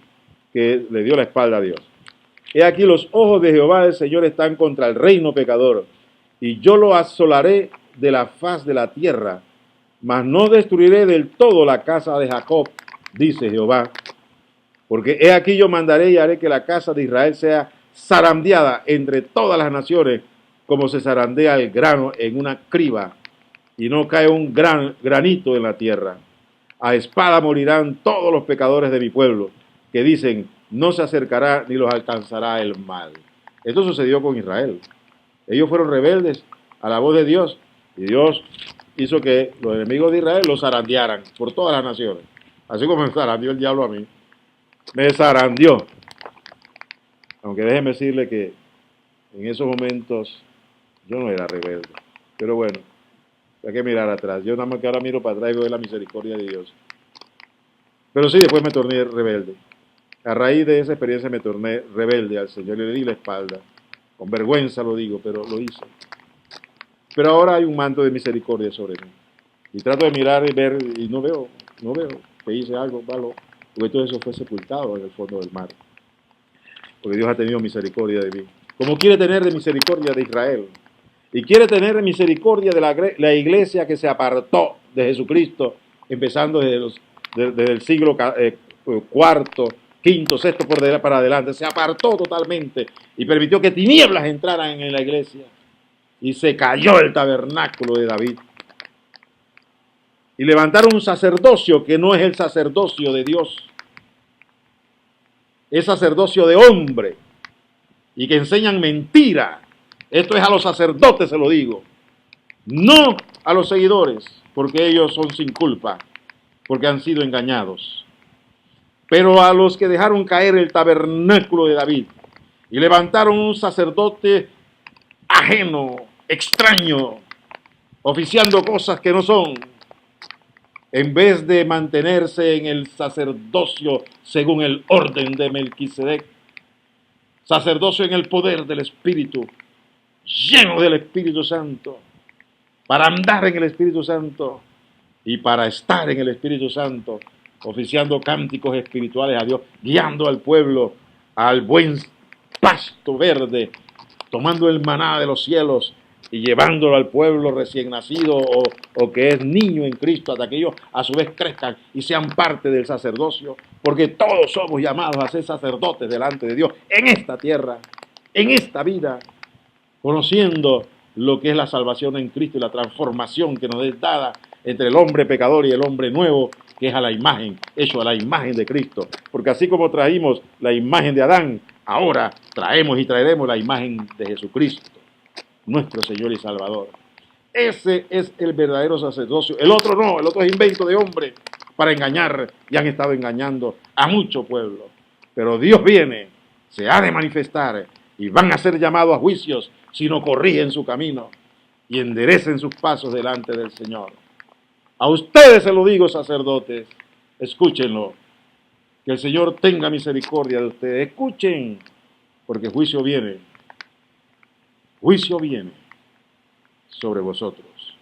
que le dio la espalda a Dios. He aquí los ojos de Jehová el Señor están contra el reino pecador, y yo lo asolaré de la faz de la tierra, mas no destruiré del todo la casa de Jacob, dice Jehová. Porque he aquí yo mandaré y haré que la casa de Israel sea zarandeada entre todas las naciones, como se zarandea el grano en una criba, y no cae un granito en la tierra. A espada morirán todos los pecadores de mi pueblo, que dicen, no se acercará ni los alcanzará el mal. Esto sucedió con Israel. Ellos fueron rebeldes a la voz de Dios, y Dios hizo que los enemigos de Israel los zarandearan por todas las naciones. Así como me zarandeó el diablo a mí. Me zarandeó. Aunque déjeme decirle que en esos momentos yo no era rebelde. Pero bueno, hay que mirar atrás. Yo nada más que ahora miro para atrás y veo la misericordia de Dios. Pero sí, después me torné rebelde. A raíz de esa experiencia me torné rebelde al Señor y le di la espalda. Con vergüenza lo digo, pero lo hice. Pero ahora hay un manto de misericordia sobre mí. Y trato de mirar y ver, y no veo que hice algo malo, porque todo eso fue sepultado en el fondo del mar. Porque Dios ha tenido misericordia de mí. Como quiere tener de misericordia de Israel. Y quiere tener misericordia de la iglesia que se apartó de Jesucristo, empezando desde el siglo cuarto, quinto, sexto para adelante. Se apartó totalmente y permitió que tinieblas entraran en la iglesia. Y se cayó el tabernáculo de David. Y levantaron un sacerdocio que no es el sacerdocio de Dios. Es sacerdocio de hombre. Y que enseñan mentira. Esto es a los sacerdotes, se lo digo. No a los seguidores, porque ellos son sin culpa, porque han sido engañados. Pero a los que dejaron caer el tabernáculo de David y levantaron un sacerdote ajeno, extraño, oficiando cosas que no son, en vez de mantenerse en el sacerdocio según el orden de Melquisedec, sacerdocio en el poder del Espíritu, lleno del Espíritu Santo, para andar en el Espíritu Santo y para estar en el Espíritu Santo, oficiando cánticos espirituales a Dios, guiando al pueblo al buen pasto verde, tomando el maná de los cielos y llevándolo al pueblo recién nacido o que es niño en Cristo, hasta que ellos a su vez crezcan y sean parte del sacerdocio, porque todos somos llamados a ser sacerdotes delante de Dios en esta tierra, en esta vida, conociendo lo que es la salvación en Cristo y la transformación que nos es dada entre el hombre pecador y el hombre nuevo, que es a la imagen, hecho a la imagen de Cristo. Porque así como traímos la imagen de Adán, ahora traemos y traeremos la imagen de Jesucristo, nuestro Señor y Salvador. Ese es el verdadero sacerdocio. El otro no, el otro es invento de hombre para engañar, y han estado engañando a mucho pueblo. Pero Dios viene, se ha de manifestar, y van a ser llamados a juicios si no corrigen su camino y enderecen sus pasos delante del Señor. A ustedes se lo digo, sacerdotes, escúchenlo, que el Señor tenga misericordia de ustedes, escuchen, porque juicio viene sobre vosotros,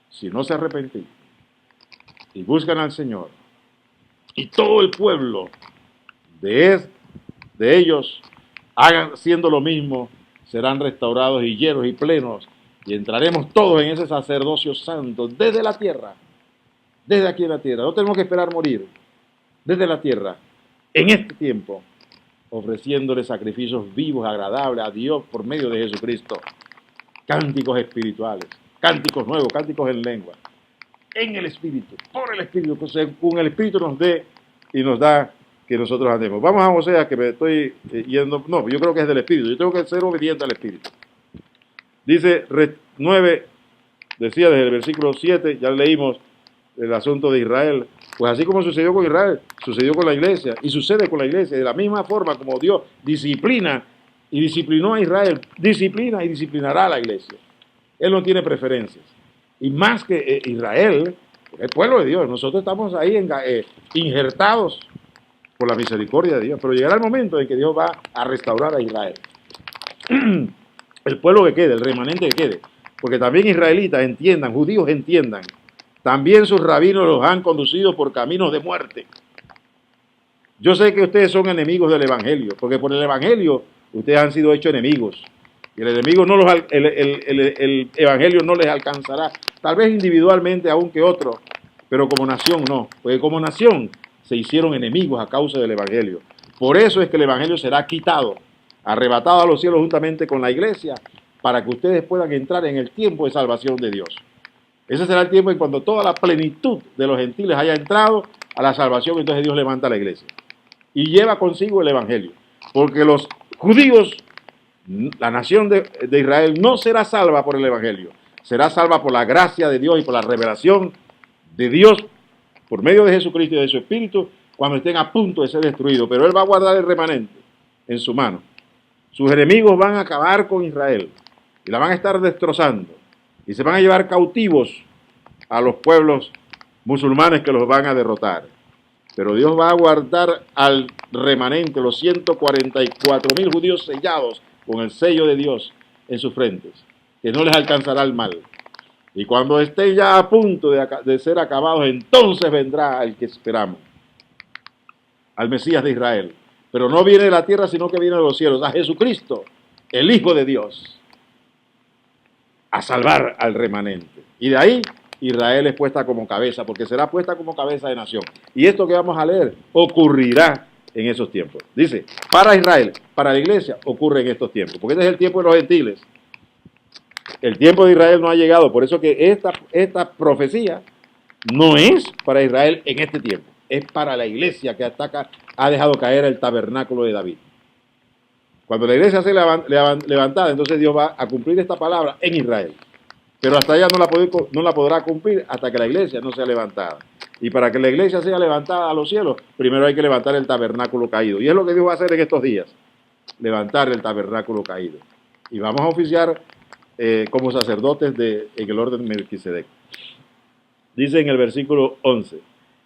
si no se arrepentían y buscan al Señor, y todo el pueblo de ellos hagan siendo lo mismo, serán restaurados y llenos y plenos Y entraremos todos en ese sacerdocio santo desde la tierra, desde aquí en la tierra. No tenemos que esperar morir, desde la tierra, en este tiempo, ofreciéndole sacrificios vivos, agradables a Dios por medio de Jesucristo. Cánticos espirituales, cánticos nuevos, cánticos en lengua, en el Espíritu, por el Espíritu, pues según el Espíritu nos dé y nos da que nosotros andemos. Vamos a Oseas, que me estoy yendo, no, yo creo que es del Espíritu, yo tengo que ser obediente al Espíritu. Dice 9, decía desde el versículo 7, ya leímos el asunto de Israel, pues así como sucedió con Israel, sucedió con la iglesia, y sucede con la iglesia, de la misma forma como Dios disciplina y disciplinó a Israel, disciplina y disciplinará a la iglesia. Él no tiene preferencias. Y más que Israel, el pueblo de Dios, nosotros estamos ahí injertados por la misericordia de Dios, pero llegará el momento en que Dios va a restaurar a Israel. El pueblo que quede, el remanente que quede, porque también israelitas entiendan, judíos entiendan, también sus rabinos los han conducido por caminos de muerte. Yo sé que ustedes son enemigos del Evangelio, porque por el Evangelio ustedes han sido hechos enemigos. Y el enemigo no el Evangelio no les alcanzará, tal vez individualmente aún que otro, pero como nación no, porque como nación se hicieron enemigos a causa del Evangelio. Por eso es que el Evangelio será quitado, arrebatado a los cielos juntamente con la iglesia, para que ustedes puedan entrar en el tiempo de salvación de Dios. Ese será el tiempo en cuando toda la plenitud de los gentiles haya entrado a la salvación, entonces Dios levanta a la iglesia y lleva consigo el Evangelio, porque los judíos, la nación de Israel, no será salva por el Evangelio, será salva por la gracia de Dios y por la revelación de Dios por medio de Jesucristo y de su Espíritu cuando estén a punto de ser destruidos, pero Él va a guardar el remanente en su mano. Sus enemigos van a acabar con Israel y la van a estar destrozando y se van a llevar cautivos a los pueblos musulmanes que los van a derrotar. Pero Dios va a guardar al remanente, los 144,000 judíos sellados con el sello de Dios en sus frentes, que no les alcanzará el mal. Y cuando estén ya a punto de ser acabados, entonces vendrá el que esperamos, al Mesías de Israel. Pero no viene de la tierra, sino que viene de los cielos, a Jesucristo, el Hijo de Dios, a salvar al remanente. Y de ahí Israel es puesta como cabeza, porque será puesta como cabeza de nación. Y esto que vamos a leer ocurrirá en esos tiempos. Dice, para Israel, para la iglesia, ocurre en estos tiempos, porque este es el tiempo de los gentiles. El tiempo de Israel no ha llegado, por eso que esta profecía no es para Israel en este tiempo, es para la iglesia que ha dejado caer el tabernáculo de David. Cuando la iglesia sea levantada, entonces Dios va a cumplir esta palabra en Israel. Pero hasta allá no la podrá cumplir hasta que la iglesia no sea levantada. Y para que la iglesia sea levantada a los cielos, primero hay que levantar el tabernáculo caído. Y es lo que Dios va a hacer en estos días, levantar el tabernáculo caído. Y vamos a oficiar como sacerdotes en el orden de Melquisedec. Dice en el versículo 11,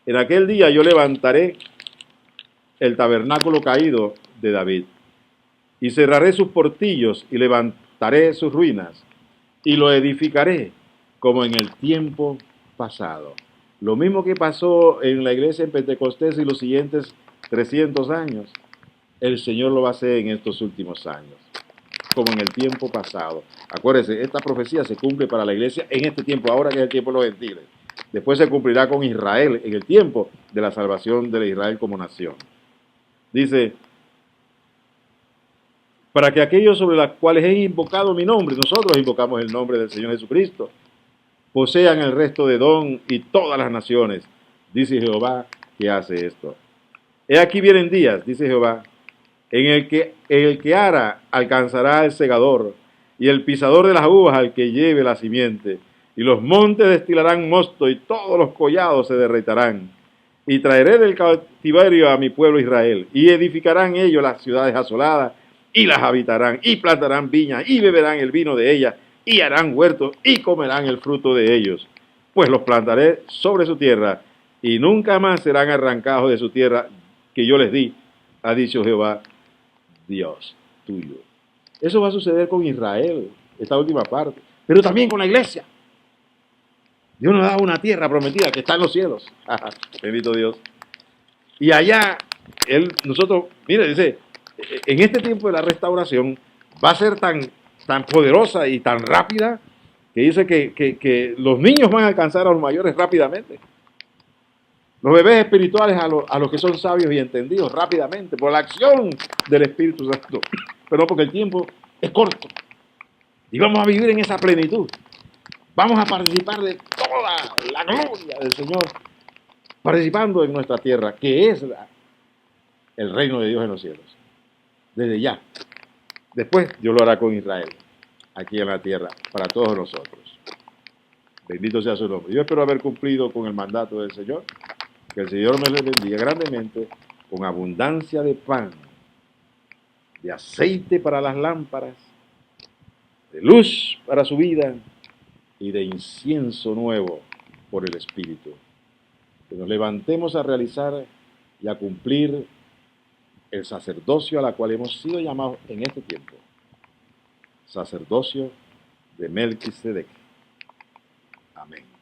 en aquel día yo levantaré el tabernáculo caído de David, y cerraré sus portillos, y levantaré sus ruinas, y lo edificaré como en el tiempo pasado. Lo mismo que pasó en la iglesia en Pentecostés y los siguientes 300 años, el Señor lo va a hacer en estos últimos años, como en el tiempo pasado. Acuérdense, esta profecía se cumple para la iglesia en este tiempo, ahora que es el tiempo de los gentiles. Después se cumplirá con Israel en el tiempo de la salvación de Israel como nación. Dice, para que aquellos sobre los cuales he invocado mi nombre, nosotros invocamos el nombre del Señor Jesucristo, posean el resto de Edom y todas las naciones, dice Jehová que hace esto. He aquí vienen días, dice Jehová, en el que ara alcanzará el segador, y el pisador de las uvas al que lleve la simiente, y los montes destilarán mosto, y todos los collados se derritarán. Y traeré del cautiverio a mi pueblo Israel, y edificarán ellos las ciudades asoladas, y las habitarán, y plantarán viñas, y beberán el vino de ellas, y harán huertos, y comerán el fruto de ellos. Pues los plantaré sobre su tierra, y nunca más serán arrancados de su tierra que yo les di, ha dicho Jehová, Dios tuyo. Eso va a suceder con Israel, esta última parte, pero también con la iglesia. Dios nos da una tierra prometida que está en los cielos. Bendito Dios. Y allá, nosotros, mire, dice, en este tiempo de la restauración va a ser tan poderosa y tan rápida que dice que los niños van a alcanzar a los mayores rápidamente. Los bebés espirituales a los que son sabios y entendidos rápidamente, por la acción del Espíritu Santo. Pero porque el tiempo es corto. Y vamos a vivir en esa plenitud. Vamos a participar de toda la gloria del Señor, participando en nuestra tierra, que es el reino de Dios en los cielos. Desde ya. Después Dios lo hará con Israel, aquí en la tierra, para todos nosotros. Bendito sea su nombre. Yo espero haber cumplido con el mandato del Señor. Que el Señor me le bendiga grandemente, con abundancia de pan, de aceite para las lámparas, de luz para su vida y de incienso nuevo por el Espíritu. Que nos levantemos a realizar y a cumplir el sacerdocio a la cual hemos sido llamados en este tiempo. Sacerdocio de Melquisedec. Amén.